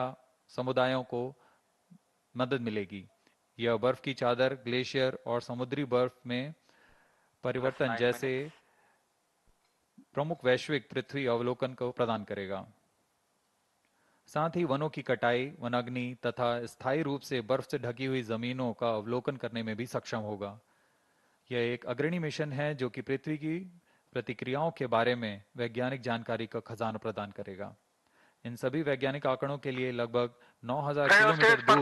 समुदायों को मदद मिलेगी। यह बर्फ की चादर, ग्लेशियर और समुद्री बर्फ में परिवर्तन जैसे प्रमुख वैश्विक पृथ्वी अवलोकन को प्रदान करेगा। साथ ही वनों की कटाई, वनाग्नि तथा स्थायी रूप से बर्फ से ढकी हुई जमीनों का अवलोकन करने में भी सक्षम होगा। यह एक अग्रणी मिशन है जो कि पृथ्वी की प्रतिक्रियाओं के बारे में वैज्ञानिक जानकारी का खजाना प्रदान करेगा। इन सभी वैज्ञानिक आंकड़ों के लिए लगभग 9000 किलोमीटर दूर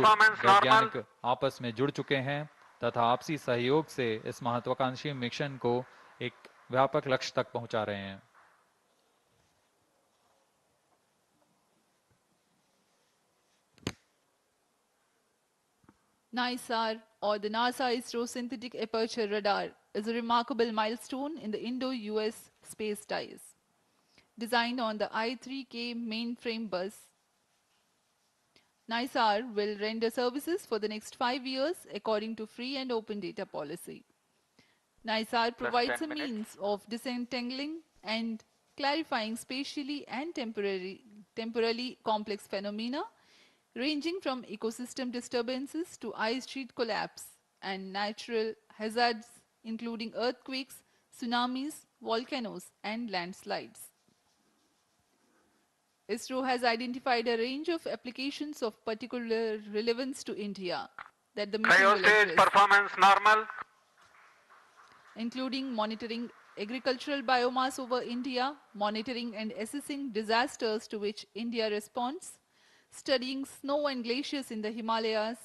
वैज्ञानिक आपस में जुड़ चुके हैं तथा आपसी सहयोग से इस महत्वाकांक्षी मिशन को एक व्यापक लक्ष्य तक पहुंचा रहे हैं। NISAR, or the NASA ISRO Synthetic Aperture Radar, is a remarkable milestone in the Indo-US space ties. Designed on the I-3K mainframe bus, NISAR will render services for the next 5 years according to free and open data policy. NISAR Plus provides 10 a minutes. means of disentangling and clarifying spatially and temporally complex phenomena ranging from ecosystem disturbances to ice sheet collapse and natural hazards including earthquakes, tsunamis, volcanoes, and landslides. ISRO has identified a range of applications of particular relevance to India that the mission Cryo will stage address, performance normal. including monitoring agricultural biomass over India, monitoring and assessing disasters to which India responds, studying snow and glaciers in the Himalayas,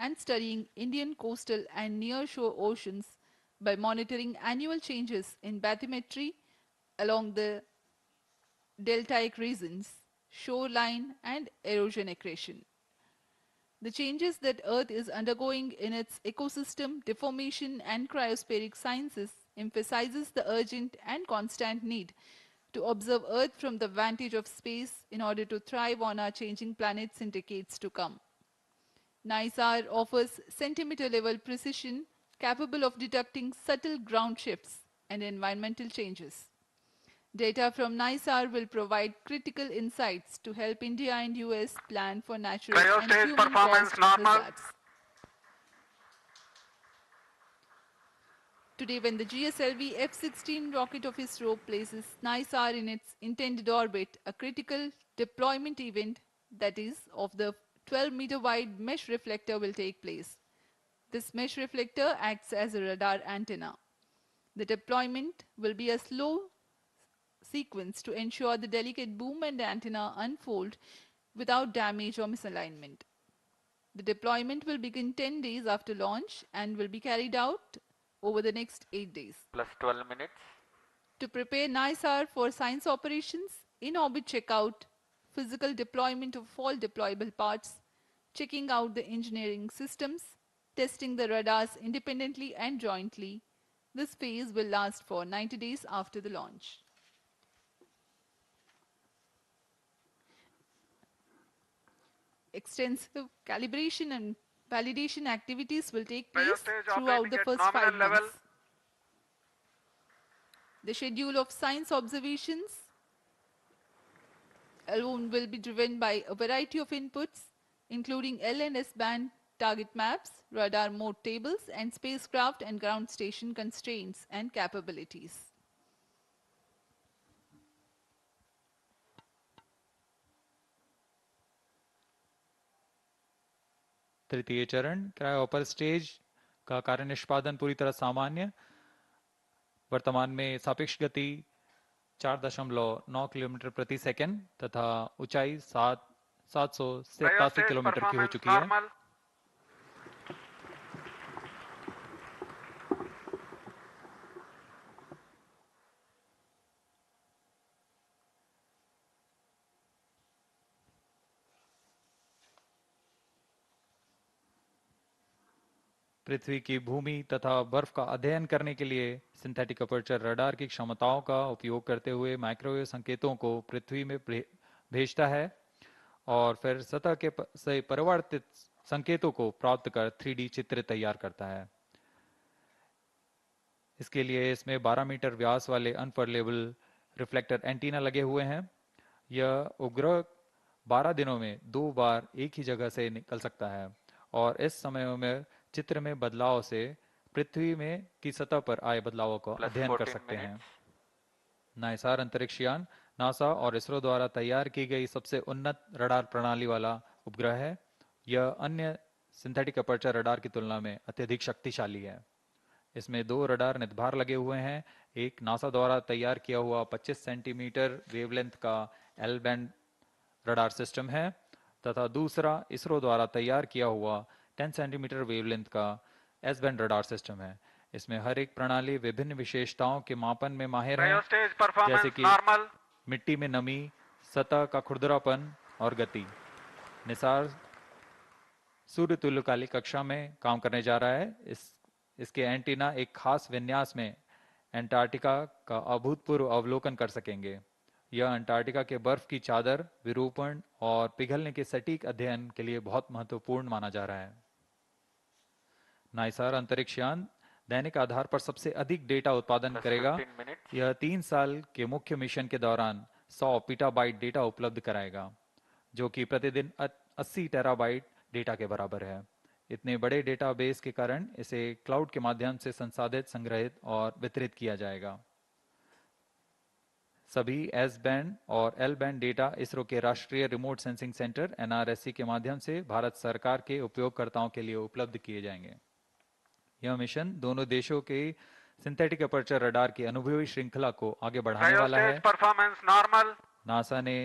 and studying Indian coastal and near-shore oceans by monitoring annual changes in bathymetry along the deltaic regions, shoreline, and erosion accretion. The changes that Earth is undergoing in its ecosystem, deformation, and cryospheric sciences emphasizes the urgent and constant need to observe Earth from the vantage of space in order to thrive on our changing planets in decades to come. NISAR offers centimeter-level precision capable of detecting subtle ground shifts and environmental changes. Data from NISAR will provide critical insights to help India and US plan for natural Cryo and stage performance human-caused normal. hazards. Today, when the GSLV-F6 rocket of ISRO places NISAR in its intended orbit, a critical deployment event, that is, of the 12-meter wide mesh reflector will take place. This mesh reflector acts as a radar antenna. The deployment will be a slow sequence to ensure the delicate boom and antenna unfold without damage or misalignment. The deployment will begin 10 days after launch and will be carried out over the next 8 days. Plus 12 minutes. To prepare NISAR for science operations, in-orbit checkout, physical deployment of all deployable parts, checking out the engineering systems, testing the radars independently and jointly, this phase will last for 90 days after the launch. Extensive calibration and validation activities will take Cryo place stage throughout operating the at first nominal 5 level. months. The schedule of science observations alone will be driven by a variety of inputs, including L and S band target maps, radar mode tables, and spacecraft and ground station constraints and capabilities. तृतीय चरण cryo upper stage का कार्य निष्पादन पूरी तरह सामान्य। वर्तमान में सापेक्ष गति 4.9 किलोमीटर प्रति सेकंड तथा ऊंचाई 787 किलोमीटर की हो चुकी है। पृथ्वी की भूमि तथा बर्फ का अध्ययन करने के लिए सिंथेटिक अपर्चर रडार की क्षमताओं का उपयोग करते हुए माइक्रोवेव संकेतों को पृथ्वी में भेजता है और फिर सतह के से परिवर्तित संकेतों को प्राप्त कर 3D चित्र तैयार करता है। इसके लिए इसमें 12 मीटर व्यास वाले अनफर्लेबल रिफ्लेक्टर एंटीना लगे हुए हैं। यह उपग्रह 12 दिनों में 2 बार एक ही जगह से निकल सकता है और इस समय में चित्र में बदलाव से पृथ्वी में की सतह पर आए बदलावों को अध्ययन कर सकते हैं। नाइसार अंतरिक्ष यान नासा और इसरो द्वारा तैयार की गई सबसे उन्नत रडार प्रणाली वाला उपग्रह है। यह अन्य सिंथेटिक अपर्चर रडार की तुलना में अत्यधिक शक्तिशाली है। इसमें 2 रडार निदभार लगे हुए हैं। एक नासा द्वारा तैयार किया हुआ 25 सेंटीमीटर वेवलेंथ का एल बैंड रडार सिस्टम है तथा दूसरा इसरो द्वारा तैयार किया हुआ 10 सेंटीमीटर वेवलेंथ का एस बैंड रडार सिस्टम है। इसमें हर एक प्रणाली विभिन्न विशेषताओं के मापन में माहिर है, जैसे कि मिट्टी में नमी, सतह का खुरदरापन और गति। निसार सूर्य तुल्यकालिक कक्षा में काम करने जा रहा है। इसके एंटीना एक खास विन्यास में अंटार्कटिका का अभूतपूर्व अवलोकन कर सकेंगे। यह अंटार्कटिका के बर्फ की चादर, विरूपण और पिघलने के सटीक अध्ययन के लिए बहुत महत्वपूर्ण माना जा रहा है। नाइसार अंतरिक्ष यान दैनिक आधार पर सबसे अधिक डेटा उत्पादन करेगा। 15 minutes. यह 3 साल के मुख्य मिशन के दौरान 100 पीटाबाइट डेटा उपलब्ध कराएगा, जो कि प्रतिदिन 80 टेराबाइट डेटा के बराबर है। इतने बड़े डेटाबेस के कारण इसे क्लाउड के माध्यम से संसाधित, संग्रहित और वितरित किया जाएगा। सभी एस बैंड और एल बैंड डेटा इसरो के राष्ट्रीय रिमोट सेंसिंग सेंटर NRSC के माध्यम से भारत सरकार के उपयोगकर्ताओं के लिए उपलब्ध किए जाएंगे। यह मिशन दोनों देशों के सिंथेटिक अपर्चर रडार की अनुभवी श्रृंखला को आगे बढ़ाने वाला है। Performance normal. नासा ने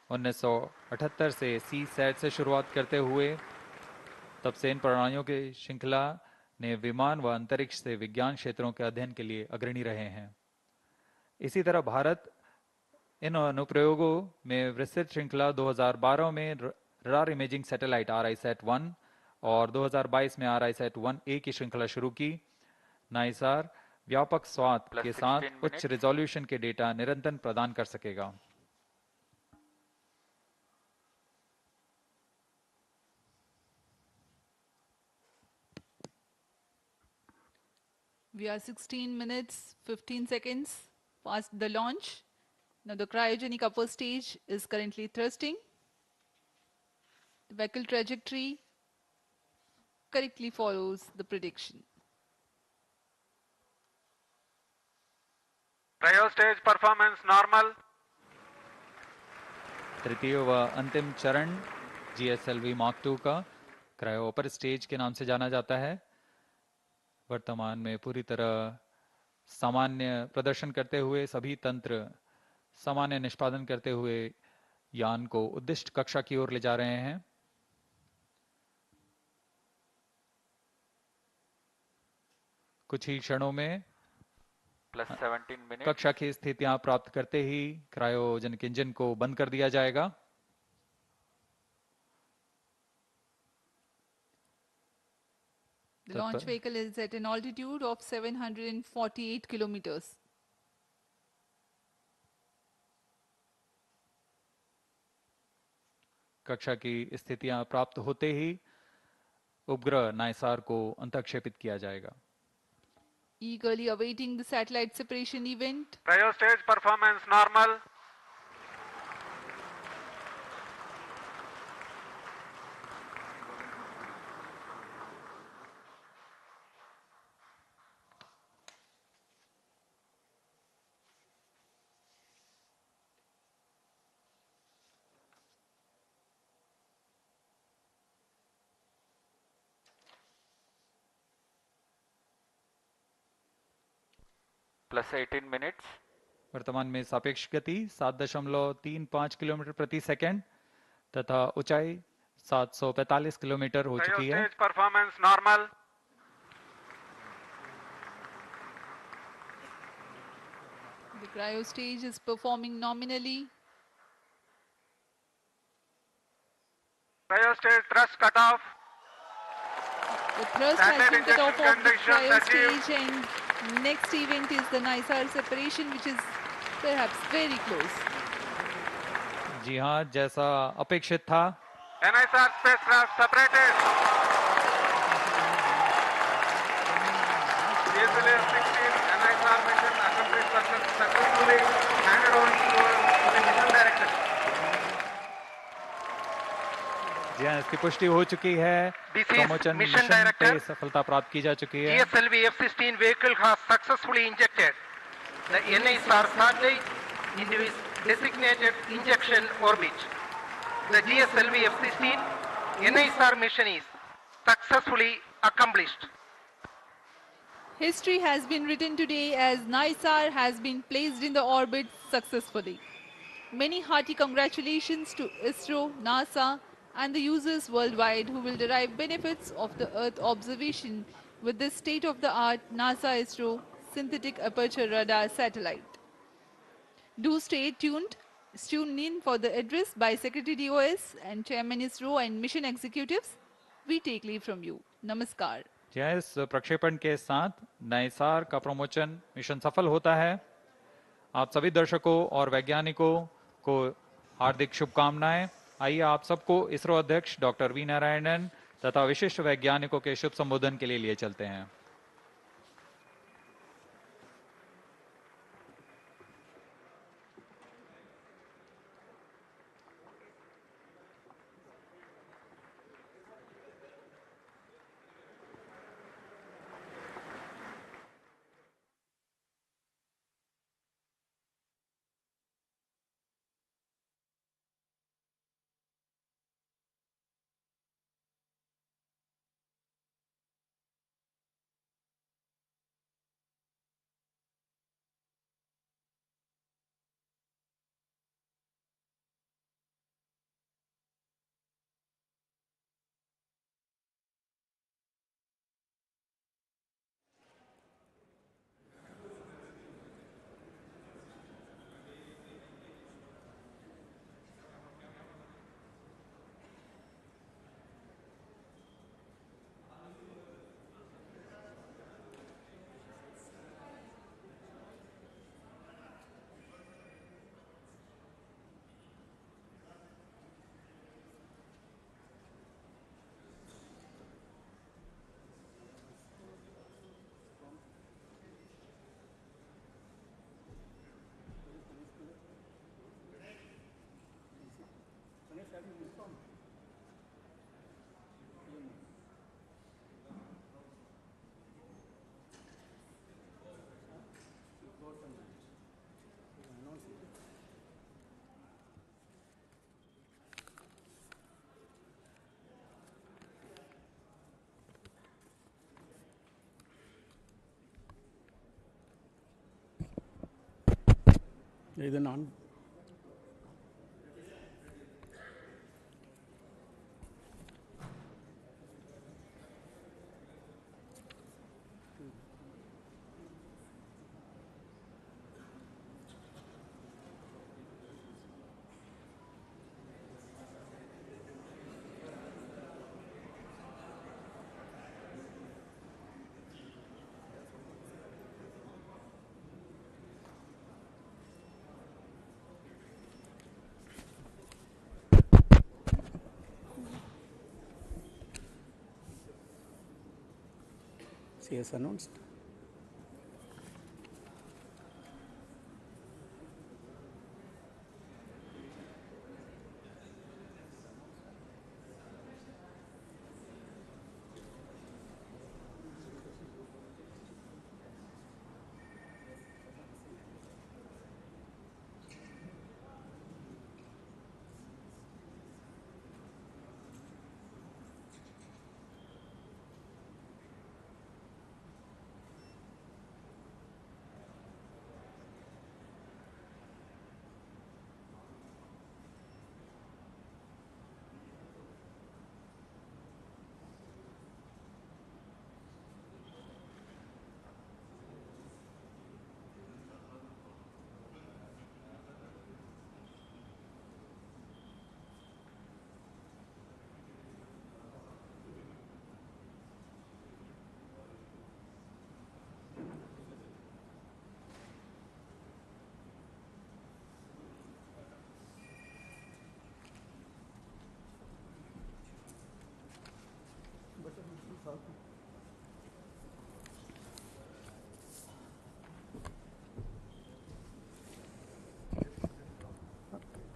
1978 से CSAT से शुरुआत करते हुए तब से इन प्रणालियों की श्रृंखला ने विमान व अंतरिक्ष से विज्ञान क्षेत्रों के अध्ययन के लिए अग्रणी रहे हैं। इसी तरह भारत इन अनुप्रयोगों में विस्तृत श्रृंखला 2012 में रडार इमेजिंग सैटेलाइट RISAT-1 और 2022 में RISAT-1A की श्रृंखला शुरू की। नाइसार व्यापक स्वाद के साथ उच्च रिजोल्यूशन के डेटा निरंतर प्रदान कर सकेगा। We are 16 minutes, 15 seconds past the launch. Now the cryogenic upper stage is currently thrusting. The vehicle trajectory correctly follows the prediction. Cryo stage performance normal. तृतीय व अंतिम चरण GSLV Mark II का क्रायो अपर स्टेज के नाम से जाना जाता है। वर्तमान में पूरी तरह सामान्य प्रदर्शन करते हुए, सभी तंत्र सामान्य निष्पादन करते हुए यान को उद्दिष्ट कक्षा की ओर ले जा रहे हैं। कुछ ही क्षणों में +17 minutes. कक्षा की स्थितियां प्राप्त करते ही क्रायोजेनिक इंजन को बंद कर दिया जाएगा। The launch vehicle is at an altitude of 748 kilometers. कक्षा की स्थितियां प्राप्त होते ही उपग्रह नाइसार को अंतःक्षेपित किया जाएगा। Eagerly awaiting the satellite separation event. Cryo stage performance normal. +18 minutes. वर्तमान में सापेक्ष गति 7.35 किलोमीटर प्रति सेकंड तथा ऊंचाई 745 किलोमीटर हो Cryo चुकी है। stage performance normal. The cryo stage is performing nominally. Cryo stage thrust cutoff. The thrust has Standard been cut off injection of the cryo conditions achieved. stage, and next event is the NISAR separation, which is perhaps very close. जी हाँ, जैसा अपेक्षित था। NISR spacecraft separated. GSLV-Fl6 NISR mission accomplished successfully, handed over to the mission director. जी हाँ, इसकी पुष्टि हो चुकी है। This is promotion mission mission पे director. सफलता प्राप्त की जा चुकी है। GSLV-F16 vehicle has successfully injected the NISAR satellite into its designated injection orbit. The GSLV-F16 NISAR mission is successfully accomplished. History has been written today as NISAR has been placed in the orbit successfully. Many hearty congratulations to ISRO, NASA, and the users worldwide who will derive benefits of the Earth observation with this state-of-the-art NASA ISRO synthetic aperture radar satellite. Do stay tuned. Tune in for the address by Secretary DOS and Chairman ISRO and mission executives. We take leave from you. Namaskar. इस प्रक्षेपण के साथ नाइसार का promotion mission सफल होता है। आप सभी दर्शकों और वैज्ञानिकों को हार्दिक शुभकामनाएं। आइए आप सबको इसरो अध्यक्ष डॉक्टर वी नारायणन तथा विशिष्ट वैज्ञानिकों के शुभ संबोधन के लिए चलते हैं। ಇದನ್ನು on as announced.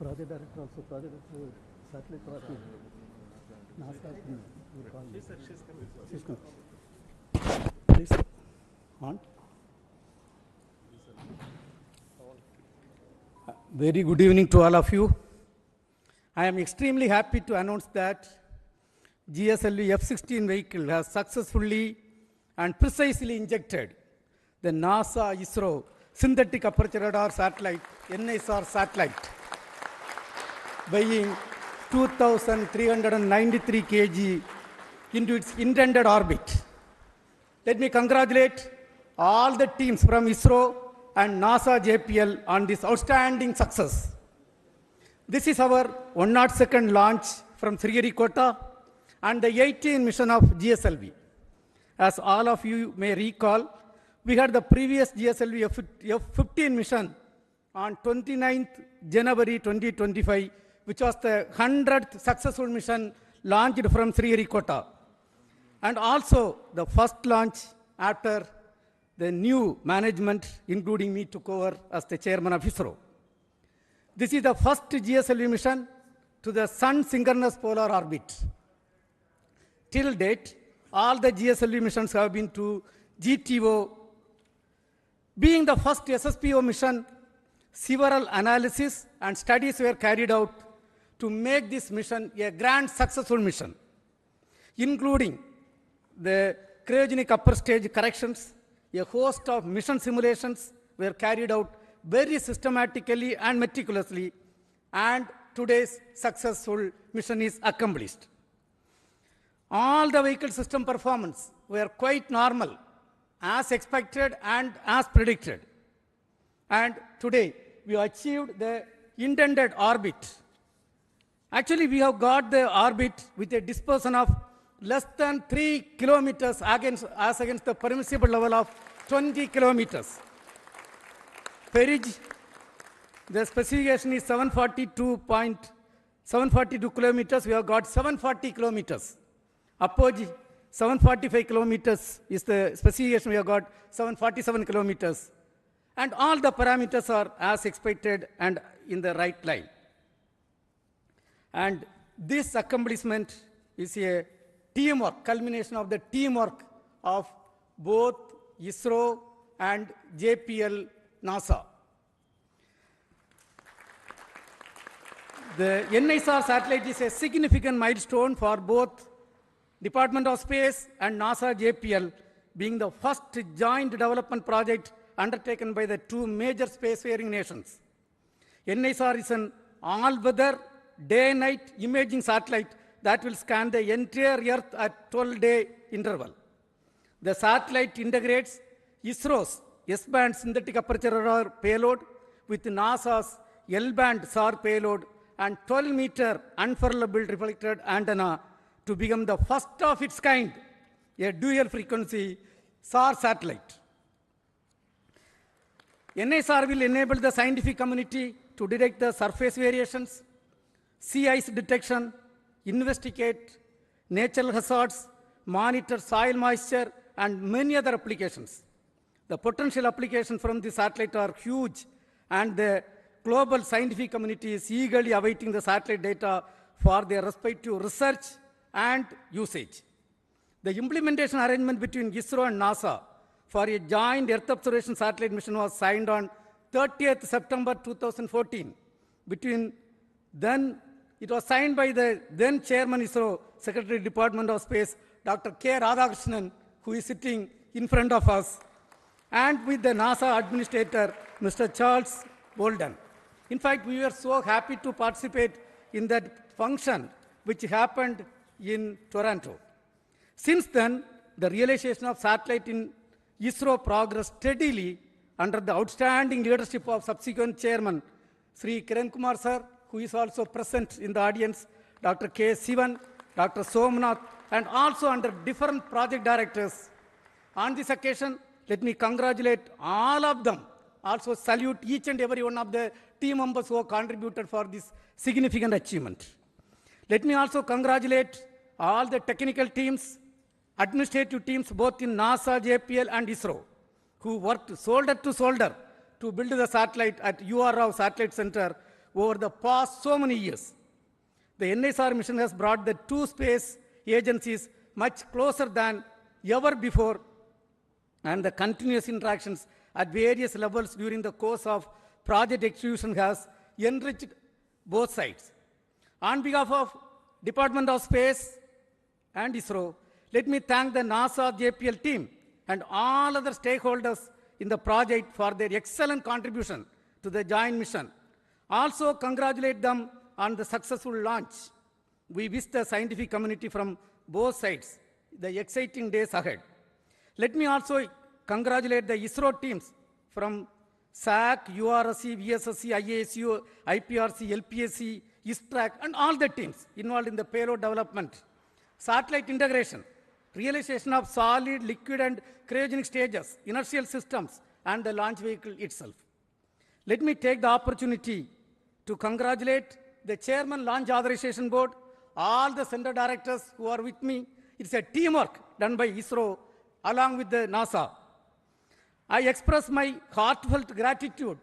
Project director also, project director, satellite project. NASA, you call me. She's coming. Please, on. Very good evening to all of you. I am extremely happy to announce that GSLV-F6 vehicle has successfully and precisely injected the NASA ISRO synthetic aperture radar satellite, NISAR satellite, weighing 2,393 kg into its intended orbit. Let me congratulate all the teams from ISRO and NASA JPL on this outstanding success. This is our 102nd launch from Sriharikota and the 18th mission of GSLV. As all of you may recall, we had the previous GSLV-F15 mission on 29th January 2025, which was the 100th successful mission launched from Sriharikota, and also the first launch after the new management, including me, took over as the chairman of ISRO. This is the first GSLV mission to the Sun synchronous polar orbit. Till date, all the GSLV missions have been to GTO. Being the first SSPO mission, several analysis and studies were carried out to make this mission a grand successful mission, including the cryogenic upper stage corrections. A host of mission simulations were carried out very systematically and meticulously, and today's successful mission is accomplished. All the vehicle system performance were quite normal, as expected and as predicted. And today, we achieved the intended orbit. Actually, we have got the orbit with a dispersion of less than 3 kilometers as against the permissible level of 20 kilometers. Perigee, the specification is 742 kilometers. We have got 740 kilometers. Apogee, 745 kilometers is the specification. We have got 747 kilometers. And all the parameters are as expected and in the right line. And this accomplishment is a teamwork, culmination of the teamwork of both ISRO and JPL NASA. The NISAR satellite is a significant milestone for both Department of Space and NASA JPL, being the first joint development project undertaken by the two major spacefaring nations. NISAR is an all-weather, day-night imaging satellite that will scan the entire Earth at 12-day interval. The satellite integrates ISRO's S-band synthetic aperture radar payload with NASA's L-band SHAR payload and 12-meter unfurlable reflected antenna to become the first of its kind, a dual-frequency SHAR satellite. NISAR will enable the scientific community to detect the surface variations, sea ice detection, investigate natural hazards, monitor soil moisture, and many other applications. The potential applications from the satellite are huge, and the global scientific community is eagerly awaiting the satellite data for their respective research and usage. The implementation arrangement between ISRO and NASA for a joint Earth observation satellite mission was signed on 30th September 2014. It was signed by the then Chairman ISRO, Secretary Department of Space, Dr. K. Radhakrishnan, who is sitting in front of us, and with the NASA Administrator, Mr. Charles Bolden. In fact, we were so happy to participate in that function, which happened in Toronto. Since then, the realization of satellite in ISRO progressed steadily under the outstanding leadership of subsequent chairman, Sri Kiran Kumar sir, who is also present in the audience, Dr. K. Sivan, Dr. Somnath, and also under different project directors. On this occasion, let me congratulate all of them. Also salute each and every one of the team members who have contributed for this significant achievement. Let me also congratulate all the technical teams, administrative teams, both in NASA, JPL, and ISRO, who worked shoulder to shoulder to build the satellite at URO Satellite Center over the past so many years. The NISAR mission has brought the two space agencies much closer than ever before, and the continuous interactions at various levels during the course of project execution has enriched both sides. On behalf of Department of Space and ISRO, let me thank the NASA JPL team and all other stakeholders in the project for their excellent contribution to the joint mission. Also congratulate them on the successful launch. We wish the scientific community from both sides the exciting days ahead. Let me also congratulate the ISRO teams from SAC, URSC, VSSC, IASU, IPRC, LPSC, ISTRAC, and all the teams involved in the payload development, satellite integration, realization of solid, liquid, and cryogenic stages, inertial systems, and the launch vehicle itself. Let me take the opportunity to congratulate the Chairman Launch Authorization Board, all the center directors who are with me. It's a teamwork done by ISRO along with the NASA. I express my heartfelt gratitude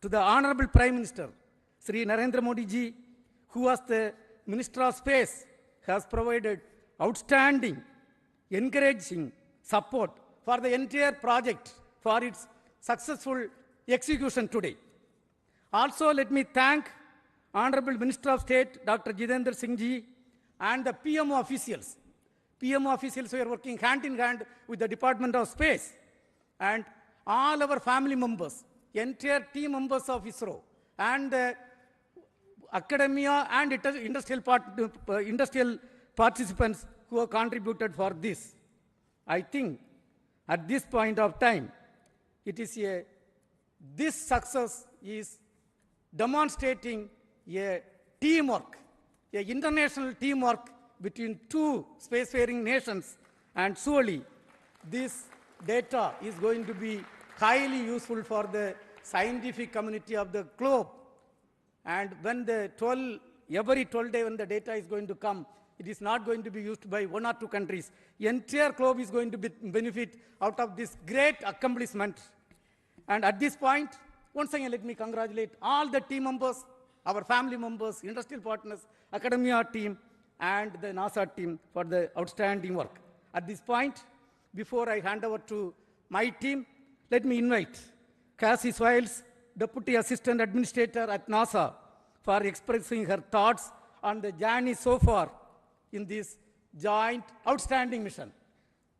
to the Honorable Prime Minister, Sri Narendra Modi ji, who as the Minister of Space has provided outstanding, encouraging support for the entire project for its successful execution today. Also, let me thank Honorable Minister of State, Dr. Jitendra Singh ji, and the PMO officials. PMO officials who are working hand in hand with the Department of Space, and all our family members, entire team members of ISRO, and the academia and industrial participants who have contributed for this. I think at this point of time, this success is demonstrating a teamwork, an international teamwork between two spacefaring nations, and surely this data is going to be highly useful for the scientific community of the globe. And when every 12 days when the data is going to come, it is not going to be used by one or two countries. The entire globe is going to benefit out of this great accomplishment. And at this point, once again, let me congratulate all the team members, our family members, industrial partners, academia team, and the NASA team for the outstanding work. At this point, before I hand over to my team, let me invite Cassie Swiles, Deputy Assistant Administrator at NASA, for expressing her thoughts on the journey so far in this joint outstanding mission.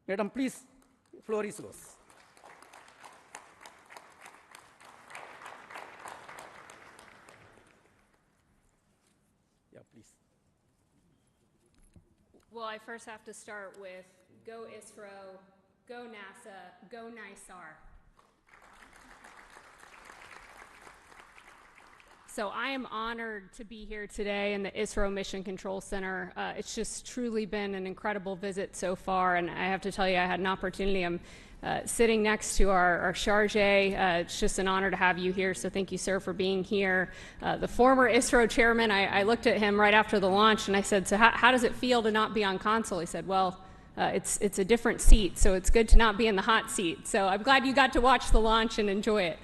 Madam, please, floor is yours. Well, I first have to start with go ISRO, go NASA, go NISAR. So I am honored to be here today in the ISRO Mission Control Center. It's just truly been an incredible visit so far, and I have to tell you, I had an opportunity. I'm sitting next to our charge. It's just an honor to have you here, so thank you, sir, for being here. The former ISRO chairman, I looked at him right after the launch, and I said, so how does it feel to not be on console? He said, well, it's a different seat, so it's good to not be in the hot seat. So I'm glad you got to watch the launch and enjoy it.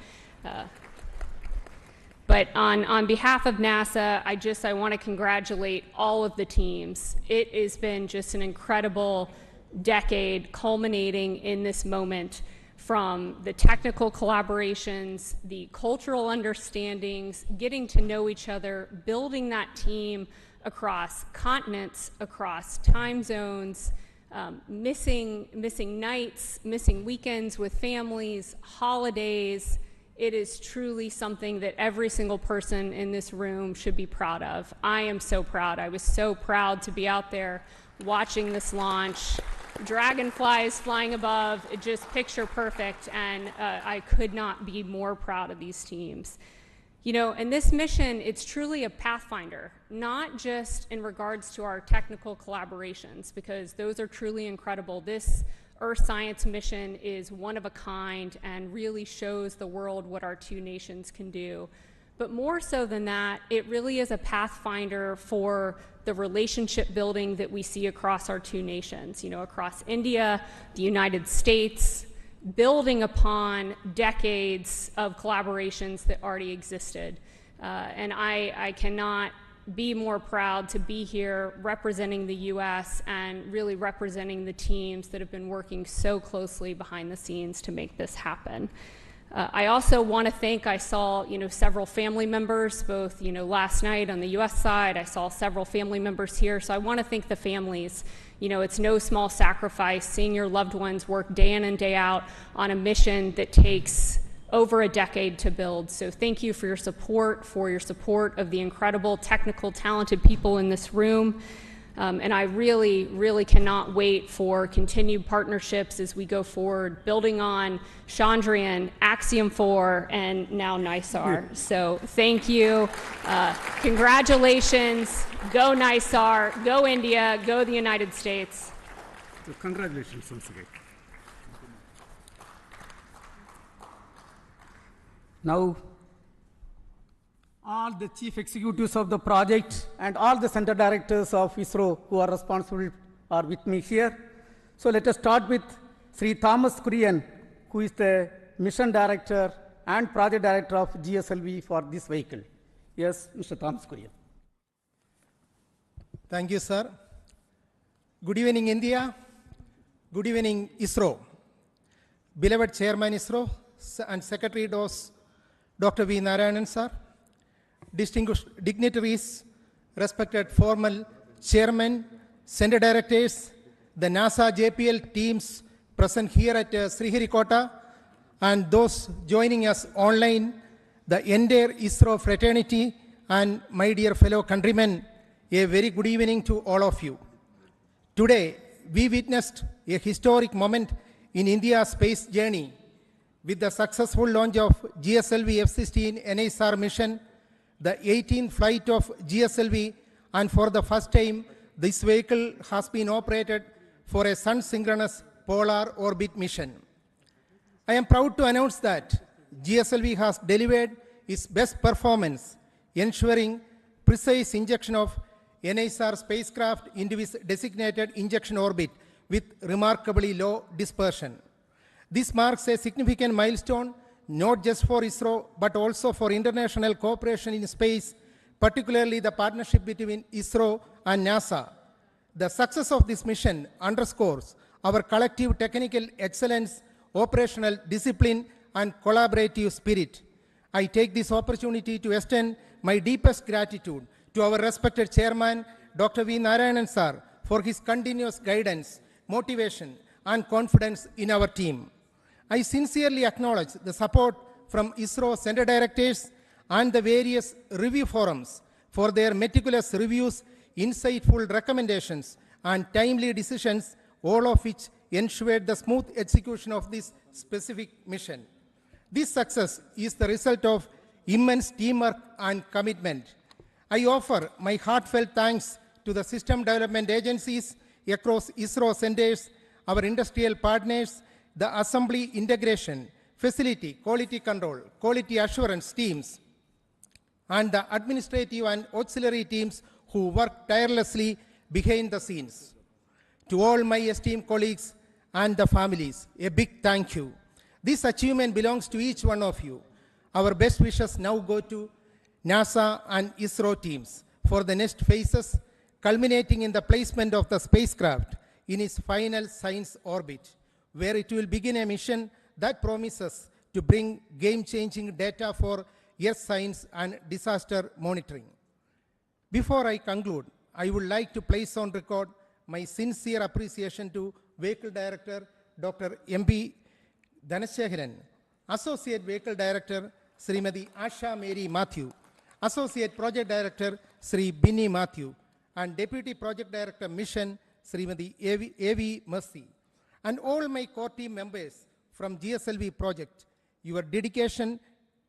But on behalf of NASA, I want to congratulate all of the teams. It has been just an incredible decade culminating in this moment, from the technical collaborations, the cultural understandings, getting to know each other, building that team across continents, across time zones, missing nights, missing weekends with families, holidays. It is truly something that every single person in this room should be proud of. I am so proud. I was so proud to be out there watching this launch. Dragonflies flying above, it just picture perfect, and I could not be more proud of these teams. You know, and this mission, it's truly a pathfinder, not just in regards to our technical collaborations, because those are truly incredible. This Earth Science mission is one of a kind and really shows the world what our two nations can do. But more so than that, it really is a pathfinder for the relationship building that we see across our two nations, you know, across India, the United States, building upon decades of collaborations that already existed. And I cannot be more proud to be here representing the U.S. and really representing the teams that have been working so closely behind the scenes to make this happen. I also want to thank, I saw, you know, several family members, both, you know, last night on the U.S. side. I saw several family members here, so I want to thank the families. You know, it's no small sacrifice seeing your loved ones work day in and day out on a mission that takes over a decade to build. So thank you for your support of the incredible, technical, talented people in this room. And I really, really cannot wait for continued partnerships as we go forward, building on Chandrayaan, Axiom 4, and now NISAR. So thank you. Congratulations. Go NISAR. Go India. Go the United States. So congratulations once again. Now, all the chief executives of the project and all the center directors of ISRO who are responsible are with me here. So let us start with Sri Thomas Kurian, who is the mission director and project director of GSLV for this vehicle. Yes, Mr. Thomas Kurian. Thank you, sir. Good evening, India. Good evening, ISRO. Beloved Chairman ISRO and Secretary Dr. V. Narayanan, sir. Distinguished dignitaries, respected formal chairmen, center directors, the NASA JPL teams present here at Sriharikota, and those joining us online, the entire ISRO fraternity, and my dear fellow countrymen, a very good evening to all of you. Today, we witnessed a historic moment in India's space journey with the successful launch of GSLV-F6 NISAR mission, the 18th flight of GSLV, and for the first time, this vehicle has been operated for a sun-synchronous polar orbit mission. I am proud to announce that GSLV has delivered its best performance, ensuring precise injection of NISAR spacecraft into its designated injection orbit with remarkably low dispersion. This marks a significant milestone not just for ISRO, but also for international cooperation in space, particularly the partnership between ISRO and NASA. The success of this mission underscores our collective technical excellence, operational discipline, and collaborative spirit. I take this opportunity to extend my deepest gratitude to our respected chairman, Dr. V. Narayanan sir, for his continuous guidance, motivation, and confidence in our team. I sincerely acknowledge the support from ISRO center directors and the various review forums for their meticulous reviews, insightful recommendations, and timely decisions, all of which ensured the smooth execution of this specific mission. This success is the result of immense teamwork and commitment. I offer my heartfelt thanks to the system development agencies across ISRO centers, our industrial partners, the assembly integration, facility, quality control, quality assurance teams, and the administrative and auxiliary teams who work tirelessly behind the scenes. To all my esteemed colleagues and the families, a big thank you. This achievement belongs to each one of you. Our best wishes now go to NASA and ISRO teams for the next phases, culminating in the placement of the spacecraft in its final science orbit, where it will begin a mission that promises to bring game-changing data for Earth science and disaster monitoring. Before I conclude, I would like to place on record my sincere appreciation to Vehicle Director Dr. M.B. Dhanasekaran, Associate Vehicle Director Srimati Asha Mary Matthew, Associate Project Director Sri Binny Matthew, and Deputy Project Director Mission Srimati A.V. Mercy, and all my core team members from GSLV project. Your dedication,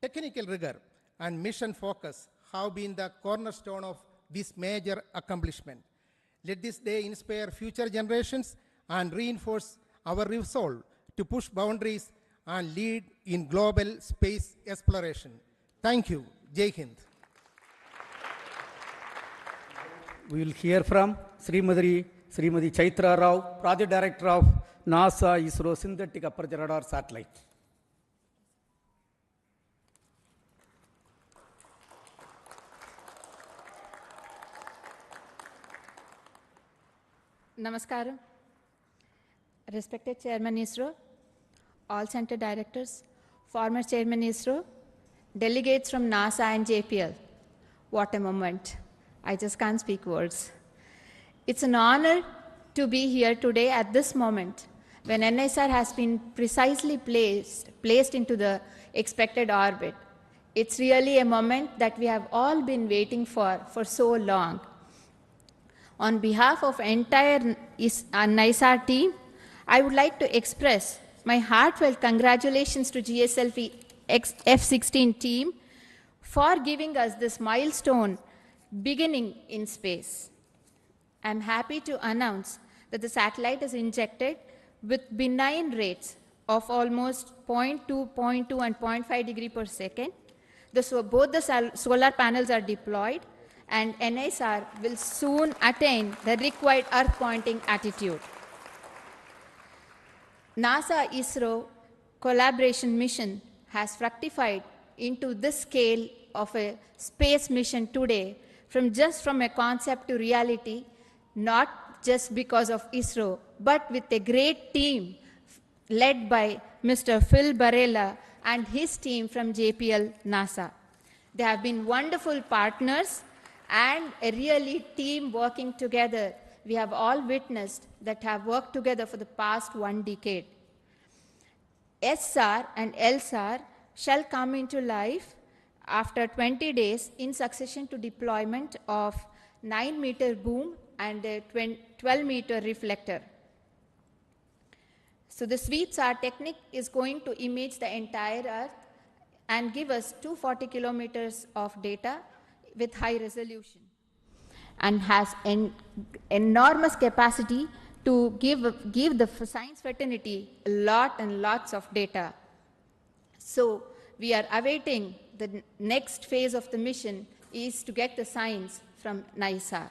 technical rigor, and mission focus have been the cornerstone of this major accomplishment. Let this day inspire future generations and reinforce our resolve to push boundaries and lead in global space exploration. Thank you. Jai Hind. We will hear from Srimati Chaitra Rao, Project Director of NASA ISRO Synthetic Aperture Radar Satellite. Namaskaram. Respected Chairman ISRO, all center directors, former Chairman ISRO, delegates from NASA and JPL. What a moment. I just can't speak words. It's an honor to be here today at this moment when NISAR has been precisely placed into the expected orbit. It's really a moment that we have all been waiting for so long. On behalf of entire NISAR team, I would like to express my heartfelt congratulations to GSLV-F6 team for giving us this milestone beginning in space. I'm happy to announce that the satellite is injected with benign rates of almost 0.2, 0.2 and 0.5 degree per second. Both the solar panels are deployed, and NISAR will soon attain the required Earth pointing attitude. NASA-ISRO collaboration mission has fructified into this scale of a space mission today, from a concept to reality, not just because of ISRO, but with a great team led by Mr. Phil Barella and his team from JPL NASA. They have been wonderful partners and a really team working together. We have all witnessed that have worked together for the past 1 decade. SHAR and LSAR shall come into life after 20 days in succession to deployment of 9-meter boom and a 12-meter reflector. So the sweet SHAR technique is going to image the entire Earth and give us 240 kilometers of data with high resolution, and has an enormous capacity to give the science fraternity lots of data. So we are awaiting the next phase of the mission is to get the science from NISAR.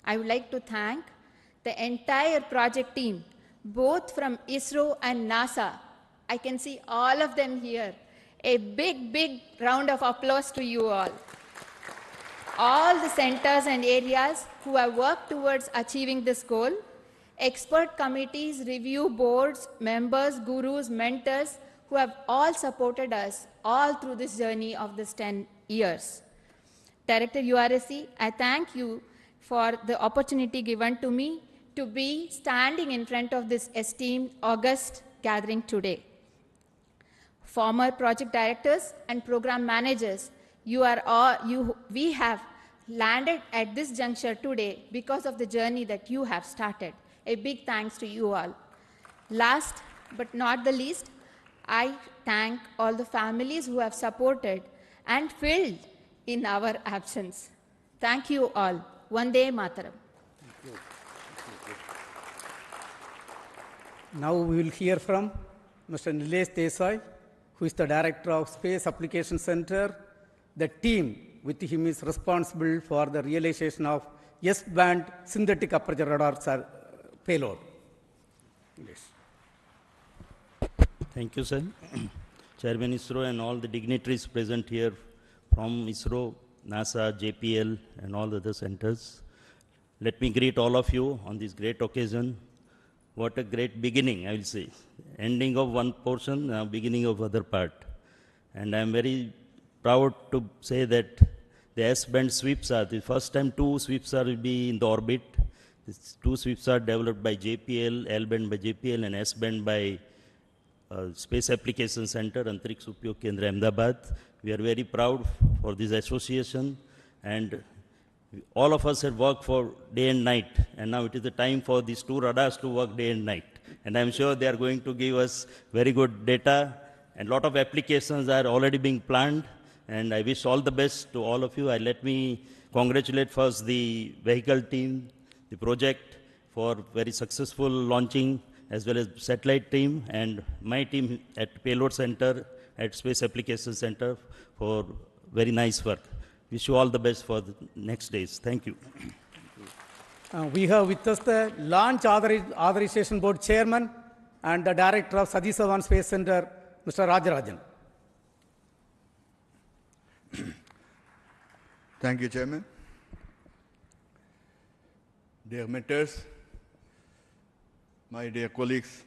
I would like to thank the entire project team, both from ISRO and NASA. I can see all of them here. A big round of applause to you all. All the centers and areas who have worked towards achieving this goal, expert committees, review boards, members, gurus, mentors, who have all supported us all through this journey of this 10 years. Director URSC, I thank you for the opportunity given to me to be standing in front of this esteemed August gathering today. Former project directors and program managers, we have landed at this juncture today because of the journey that you have started. A big thanks to you all. Last but not the least, I thank all the families who have supported and filled in our absence. Thank you all. Vande Mataram. Now we will hear from Mr. Nilesh Desai, who is the Director of Space Application Center. The team with him is responsible for the realization of S-band synthetic aperture radar payload. Yes. Thank you, sir. Chairman ISRO and all the dignitaries present here from ISRO, NASA, JPL, and all the other centers. Let me greet all of you on this great occasion. What a great beginning, I will say. Ending of one portion, beginning of other part. And I'm very proud to say that the S-band sweeps are, the first time 2 sweeps are will be in the orbit. These 2 sweeps are developed by JPL, L-band by JPL, and S-band by Space Application Center, Antariksh Upyog Kendra, Ahmedabad. We are very proud for this association, and all of us have worked for day and night, and now it is the time for these 2 radars to work day and night. And I'm sure they are going to give us very good data, and a lot of applications are already being planned, and I wish all the best to all of you. Let me congratulate first the vehicle team, the project, for very successful launching, as well as satellite team, and my team at Payload Center, at Space Application Center, for very nice work. Wish you all the best for the next days. Thank you. We have with us the Launch Authorization Board Chairman and the Director of Satish Dhawan Space Center, Mr. Rajarajan. Thank you, Chairman. Dear mentors, my dear colleagues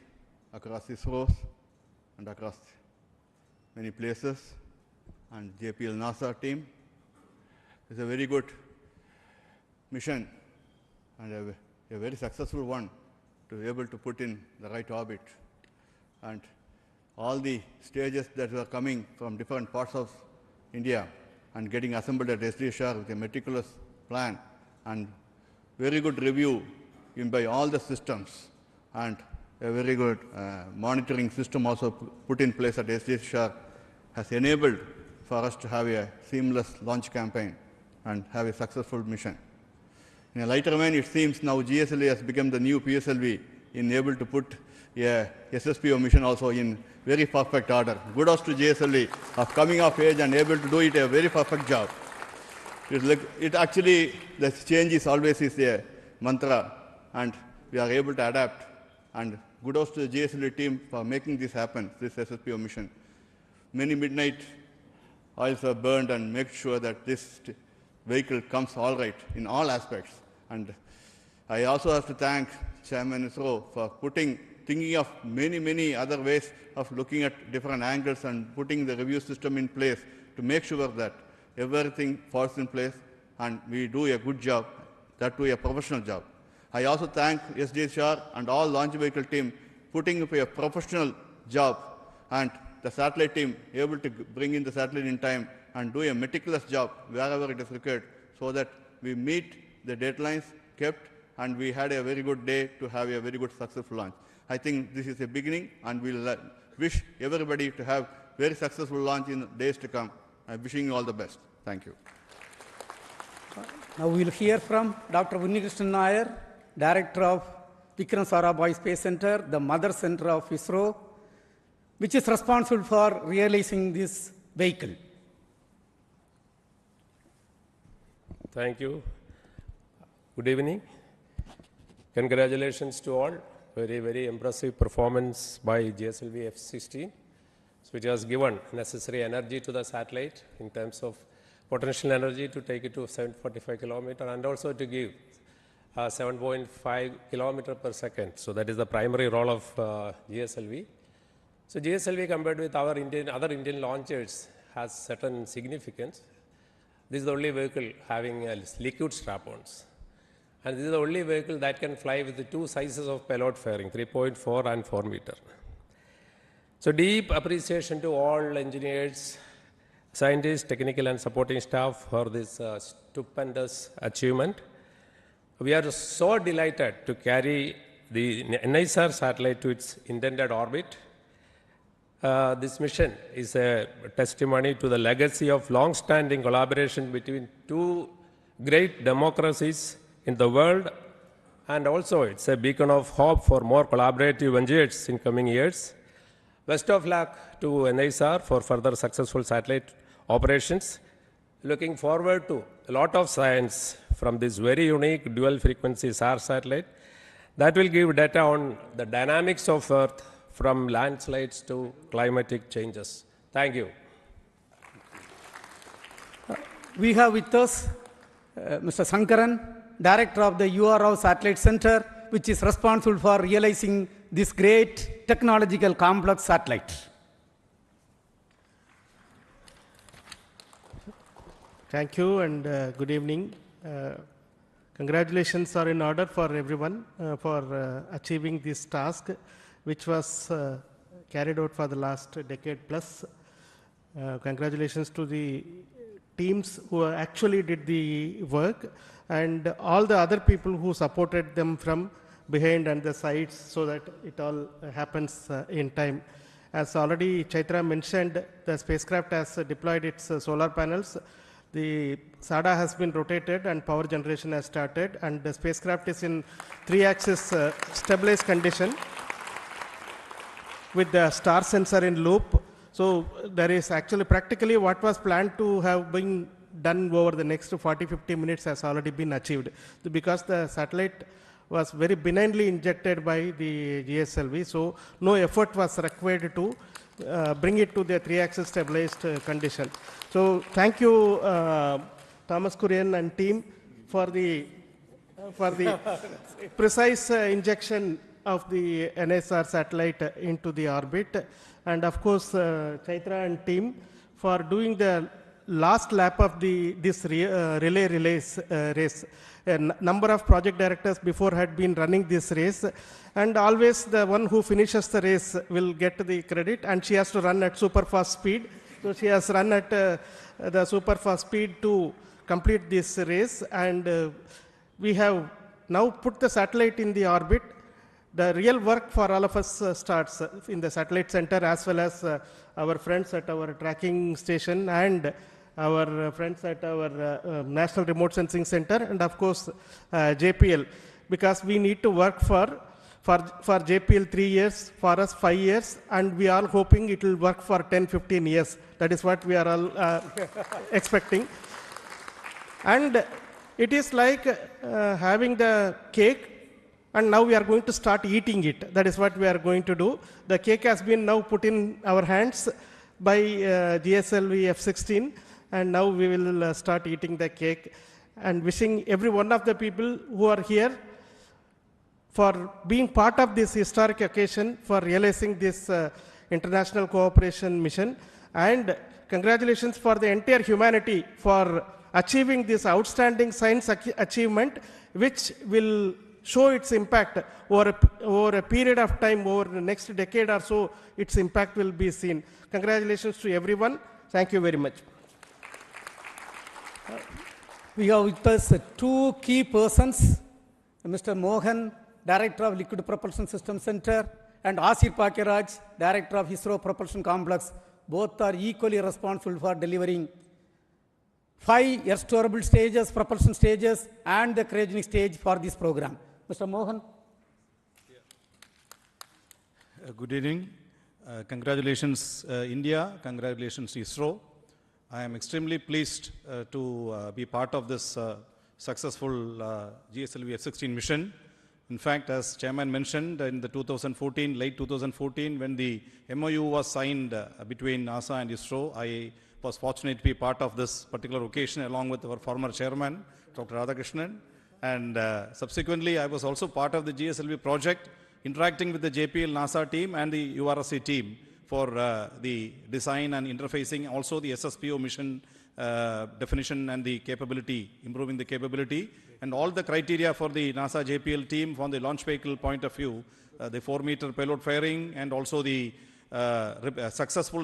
across ISRO and across many places, and JPL NASA team, it's a very good mission and a very successful one to be able to put in the right orbit. And all the stages that were coming from different parts of India and getting assembled at SHAR with a meticulous plan and very good review by all the systems, and a very good monitoring system also put in place at SHAR has enabled for us to have a seamless launch campaign and have a successful mission. In a lighter vein, it seems now GSLV has become the new PSLV in able to put a SSPO mission also in very perfect order. Kudos to GSLV of coming of age and able to do it a very perfect job. It actually, the change is always a mantra, and we are able to adapt. And kudos to the GSLV team for making this happen, this SSPO mission. Many midnight oils are burned and make sure that this vehicle comes all right in all aspects. And I also have to thank Chairman ISRO for thinking of many other ways of looking at different angles and putting the review system in place to make sure that everything falls in place and we do a good job, that do a professional job. I also thank SHAR and all launch vehicle team putting up a professional job, and the satellite team able to bring in the satellite in time and do a meticulous job wherever it is required, so that we meet the deadlines kept and we had a very good day to have a very good successful launch. I think this is a beginning, and we'll wish everybody to have very successful launch in days to come. I'm wishing you all the best. Thank you. Now we'll hear from Dr. Unnikrishnan Nair, Director of Vikram Sarabhai Space Center, the mother center of ISRO, which is responsible for realizing this vehicle. Thank you. Good evening. Congratulations to all. Very impressive performance by GSLV-F6, which has given necessary energy to the satellite in terms of potential energy to take it to 745 kilometers and also to give 7.5 kilometers per second. So that is the primary role of GSLV. So GSLV compared with our other Indian launchers has certain significance. This is the only vehicle having liquid strap-ons. And this is the only vehicle that can fly with the 2 sizes of payload fairing, 3.4 and 4 meter. So deep appreciation to all engineers scientists, technical and supporting staff for this stupendous achievement. We are so delighted to carry the NISAR satellite to its intended orbit. This mission is a testimony to the legacy of long-standing collaboration between two great democracies in the world, and also it's a beacon of hope for more collaborative ventures in coming years. Best of luck to NISAR for further successful satellite operations. Looking forward to a lot of science from this very unique dual frequency SHAR satellite that will give data on the dynamics of Earth from landslides to climatic changes. Thank you. We have with us Mr. Sankaran, Director of the URO Satellite Center, which is responsible for realizing this great technological complex satellite. Thank you and good evening. Congratulations are in order for everyone for achieving this task, which was carried out for the last decade plus. Congratulations to the teams who actually did the work and all the other people who supported them from behind and the sides so that it all happens in time. As already Chaitra mentioned, the spacecraft has deployed its solar panels. The SADA has been rotated and power generation has started, and the spacecraft is in 3-axis stabilized condition with the star sensor in loop. So there is actually practically what was planned to have been done over the next 40-50 minutes has already been achieved, because the satellite was very benignly injected by the GSLV, so no effort was required to bring it to the 3-axis stabilized condition. So thank you, Thomas Kurian and team, for the precise injection of the NISAR satellite into the orbit, and of course Chaitra and team for doing the last lap of this relay race. A number of project directors before had been running this race, and always the one who finishes the race will get the credit, and she has to run at super fast speed. So she has run at the super fast speed to complete this race, and we have now put the satellite in the orbit. The real work for all of us starts in the satellite center, as well as our friends at our tracking station and our friends at our National Remote Sensing Center, and of course JPL, because we need to work for JPL 3 years, for us 5 years, and we are hoping it will work for 10-15 years. That is what we are all expecting. And it is like having the cake, and now we are going to start eating it. That is what we are going to do. The cake has been now put in our hands by GSLV-F6, and now we will start eating the cake. And wishing every one of the people who are here for being part of this historic occasion, for realizing this international cooperation mission. And congratulations for the entire humanity for achieving this outstanding science achievement, which will show its impact over a period of time, over the next decade or so, its impact will be seen. Congratulations to everyone. Thank you very much. We have with us two key persons, Mr. Mohan, Director of Liquid Propulsion System Center, and Asir Pakiraj, Director of ISRO Propulsion Complex. Both are equally responsible for delivering 5 Earth-storable stages, propulsion stages, and the cryogenic stage for this program. Mr. Mohan. Good evening. Congratulations, India. Congratulations, ISRO. I am extremely pleased to be part of this successful GSLV-F6 mission. In fact, as Chairman mentioned, in the late 2014, when the MOU was signed between NASA and ISRO, I was fortunate to be part of this particular occasion along with our former chairman, Dr. Radhakrishnan. And subsequently, I was also part of the GSLV project, interacting with the JPL NASA team and the URSC team for the design and interfacing, also the SSPO mission definition and the capability, improving the capability, and all the criteria for the NASA JPL team from the launch vehicle point of view, the 4-meter payload fairing, and also the successful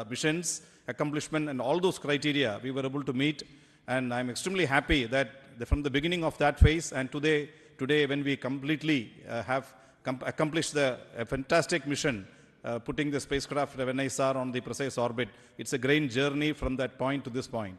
missions, accomplishment, and all those criteria we were able to meet. And I'm extremely happy that from the beginning of that phase and today when we completely have accomplished a fantastic mission, putting the spacecraft of NISAR on the precise orbit. It's a great journey from that point to this point.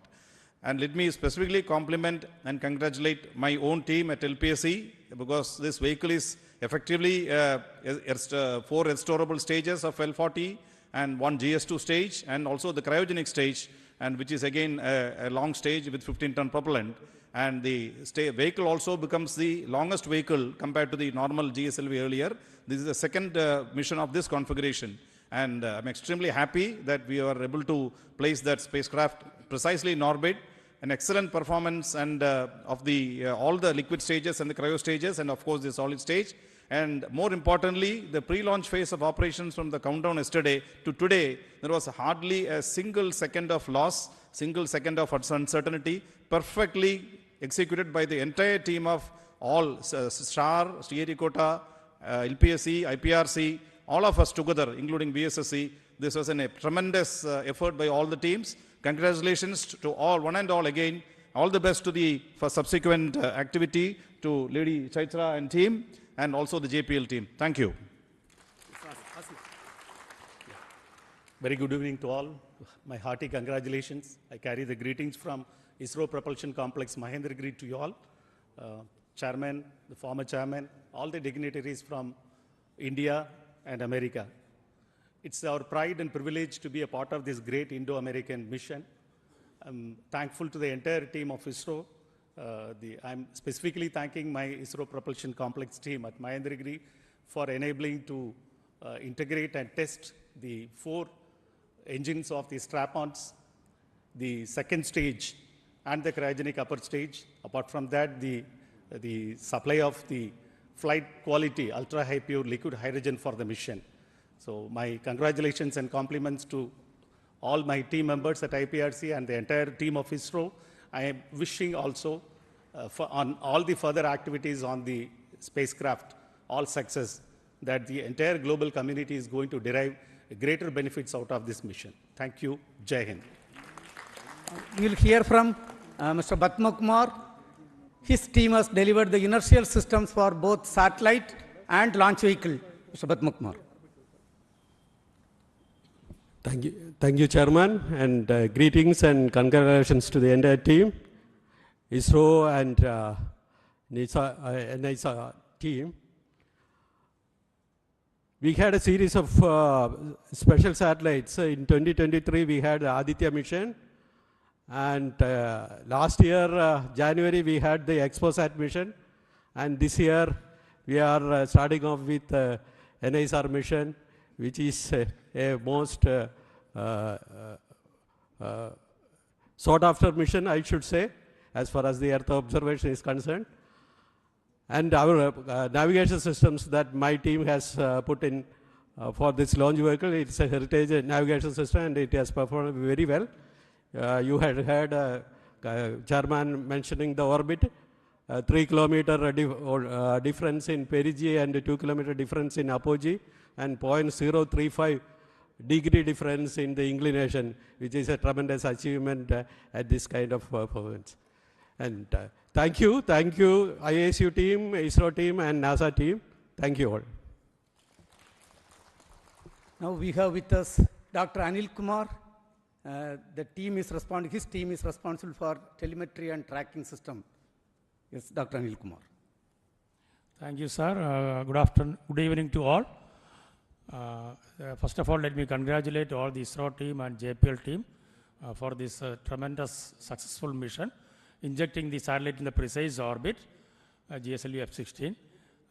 And let me specifically compliment and congratulate my own team at LPSC, because this vehicle is effectively 4 restorable stages of L40 and 1 GS2 stage, and also the cryogenic stage, and which is again a long stage with 15-ton propellant. And the vehicle also becomes the longest vehicle compared to the normal GSLV earlier. This is the second mission of this configuration. And I'm extremely happy that we are able to place that spacecraft precisely in orbit. An excellent performance and of the all the liquid stages and the cryo stages, and of course the solid stage. And more importantly, the pre-launch phase of operations from the countdown yesterday to today, there was hardly a single second of loss, single second of uncertainty, perfectly executed by the entire team of all SHAR, Sriharikota, LPSC, IPRC, all of us together, including BSSC. This was a tremendous effort by all the teams. Congratulations to all, one and all again. All the best for subsequent activity to Lady Chaitra and team, and also the JPL team. Thank you. Very good evening to all. My hearty congratulations. I carry the greetings from ISRO Propulsion Complex Mahendragiri to you all. Chairman, the former chairman, all the dignitaries from India and America. It's our pride and privilege to be a part of this great Indo-American mission. I'm thankful to the entire team of ISRO. I'm specifically thanking my ISRO Propulsion Complex team at Mahendragiri for enabling to integrate and test the 4 engines of the strap-ons, the second stage, and the cryogenic upper stage. Apart from that, the supply of the flight quality, ultra-high pure liquid hydrogen for the mission. So my congratulations and compliments to all my team members at IPRC and the entire team of ISRO. I am wishing also on all the further activities on the spacecraft, all success, that the entire global community is going to derive greater benefits out of this mission. Thank you. Jai Hind. We will hear from Mr. Batma Kumar. His team has delivered the inertial systems for both satellite and launch vehicle. Mr. Batma Kumar. Thank you, Chairman, and greetings and congratulations to the entire team, ISRO and NISAR team. We had a series of special satellites. In 2023, we had the Aditya mission, and last year, January, we had the ExpoSat mission, and this year, we are starting off with NISAR mission, which is a most sought after mission, I should say, as far as the Earth observation is concerned. And our navigation systems that my team has put in for this launch vehicle, it's a heritage navigation system, and it has performed very well. You had heard Chairman mentioning the orbit, 3 kilometer difference in perigee and 2 kilometer difference in apogee, and 0.035 degree difference in the inclination, which is a tremendous achievement at this kind of performance. And thank you, ISU team, ISRO team, and NASA team. Thank you all. Now we have with us Dr. Anil Kumar. His team is responsible for telemetry and tracking system. Yes, Dr. Anil Kumar. Thank you, sir. Good evening to all. First of all, let me congratulate all the ISRO team and JPL team for this tremendous successful mission, injecting the satellite in the precise orbit, GSLV-F6.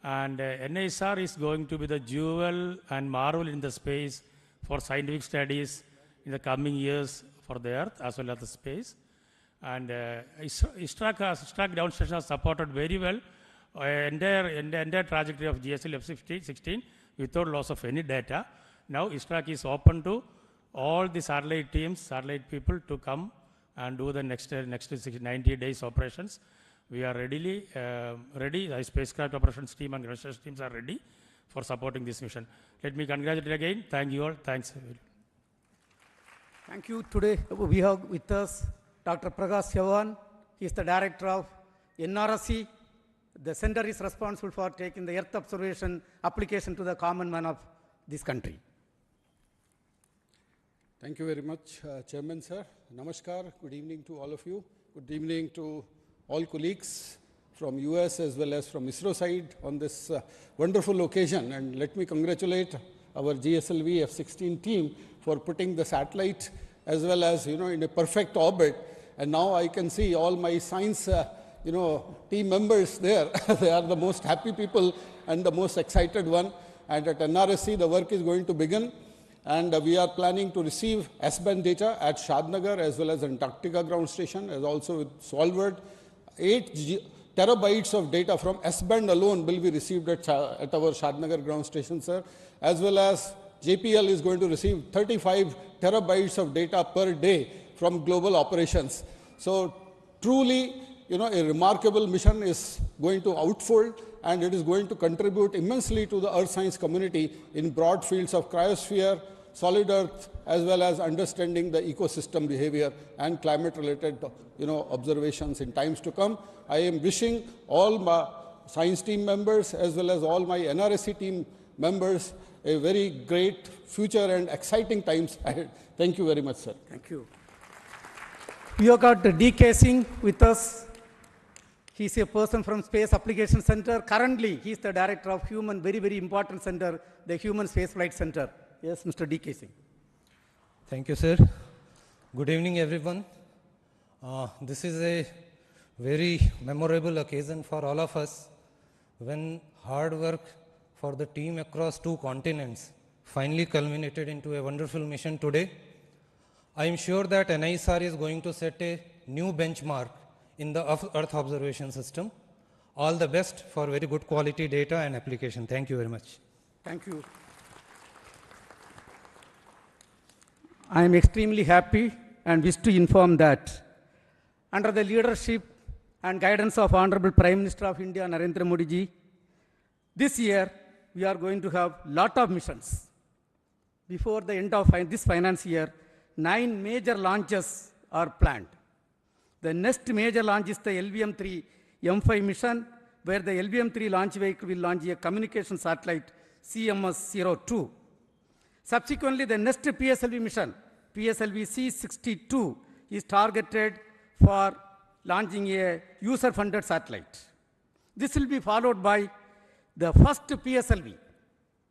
And NISAR is going to be the jewel and marvel in the space for scientific studies in the coming years for the Earth as well as the space. And ISRO ground station has supported very well entire trajectory of GSLV-F6 without loss of any data. Now ISRO is open to all the satellite teams, satellite people to come and do the next 90 days operations. We are ready. The spacecraft operations team and ground station teams are ready for supporting this mission. Let me congratulate again. Thank you all. Thanks. Thank you. Today we have with us Dr. Prakash Dhawan. He is the director of NRSC. The center is responsible for taking the Earth observation application to the common man of this country. Thank you very much, Chairman sir. Namaskar. Good evening to all of you. Good evening to all colleagues from US as well as from ISRO side on this wonderful occasion. And let me congratulate our GSLV-F6 team for putting the satellite as well as, in a perfect orbit. And now I can see all my science, team members there. They are the most happy people and the most excited one. And at NRSC, the work is going to begin. And we are planning to receive S-band data at Shadnagar as well as Antarctica ground station, as also with Svalbard. 8 terabytes of data from S-band alone will be received at our Shadnagar ground station, sir. As well as JPL is going to receive 35 terabytes of data per day from global operations. So truly, a remarkable mission is going to unfold, and it is going to contribute immensely to the earth science community in broad fields of cryosphere, solid earth, as well as understanding the ecosystem behavior and climate-related, observations in times to come. I am wishing all my science team members as well as all my NRSC team members a very great future and exciting times ahead. Thank you very much, sir. Thank you. We have got D.K. Singh with us. He's a person from Space Application Center. Currently, he's the director of very, very important center, the Human Spaceflight Center. Yes, Mr. D.K. Singh. Thank you, sir. Good evening, everyone. This is a very memorable occasion for all of us when hard work for the team across 2 continents finally culminated into a wonderful mission today. I am sure that NISAR is going to set a new benchmark in the Earth observation system. All the best for very good quality data and application. Thank you very much. Thank you. I am extremely happy and wish to inform that under the leadership and guidance of Honorable Prime Minister of India, Narendra Modi ji, this year we are going to have lot of missions. Before the end of this finance year, 9 major launches are planned. The next major launch is the LVM-3 M5 mission, where the LVM-3 launch vehicle will launch a communication satellite CMS-02. Subsequently, the next PSLV mission, PSLV-C62, is targeted for launching a user-funded satellite. This will be followed by the first PSLV,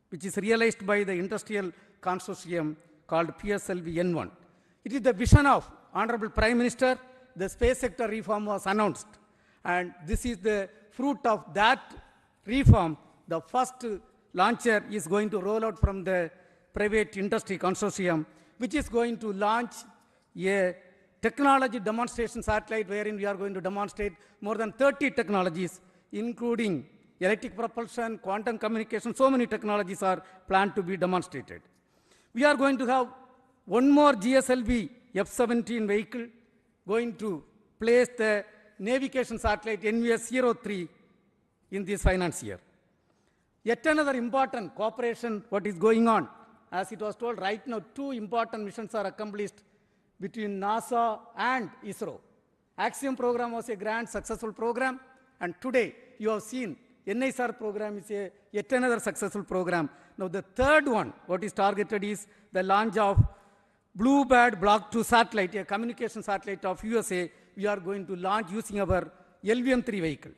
which is realized by the industrial consortium called PSLV-N1. It is the vision of Honorable Prime Minister. The space sector reform was announced, and this is the fruit of that reform. The first launcher is going to roll out from the private industry consortium, which is going to launch a technology demonstration satellite wherein we are going to demonstrate more than 30 technologies, including electric propulsion, quantum communication. So many technologies are planned to be demonstrated. We are going to have one more GSLV-F17 vehicle going to place the navigation satellite NVS-03 in this finance year. Yet another important cooperation, what is going on. As it was told, right now 2 important missions are accomplished between NASA and ISRO. Axiom program was a grand successful program, and today you have seen NISAR program is yet another successful program. Now the third one, what is targeted is the launch of Bluebird Block 2 satellite, a communication satellite of USA. We are going to launch using our LVM-3 vehicle.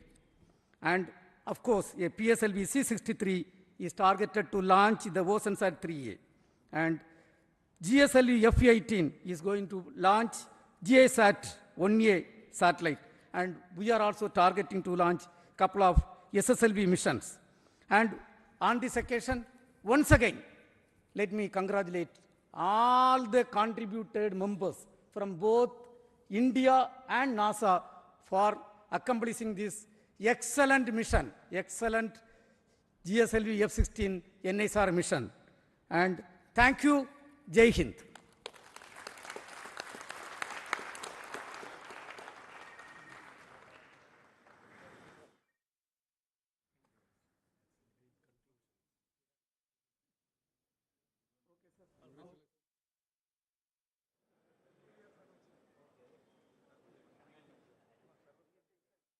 And of course, a PSLV-C63 is targeted to launch the OceanSat 3A. And GSLV-F18 is going to launch GISAT 1A satellite. And we are also targeting to launch a couple of SSLV missions. And on this occasion, once again, let me congratulate all the contributed members from both India and NASA for accomplishing this excellent mission, excellent GSLV-F16 NISAR mission. And thank you. Jai Hind.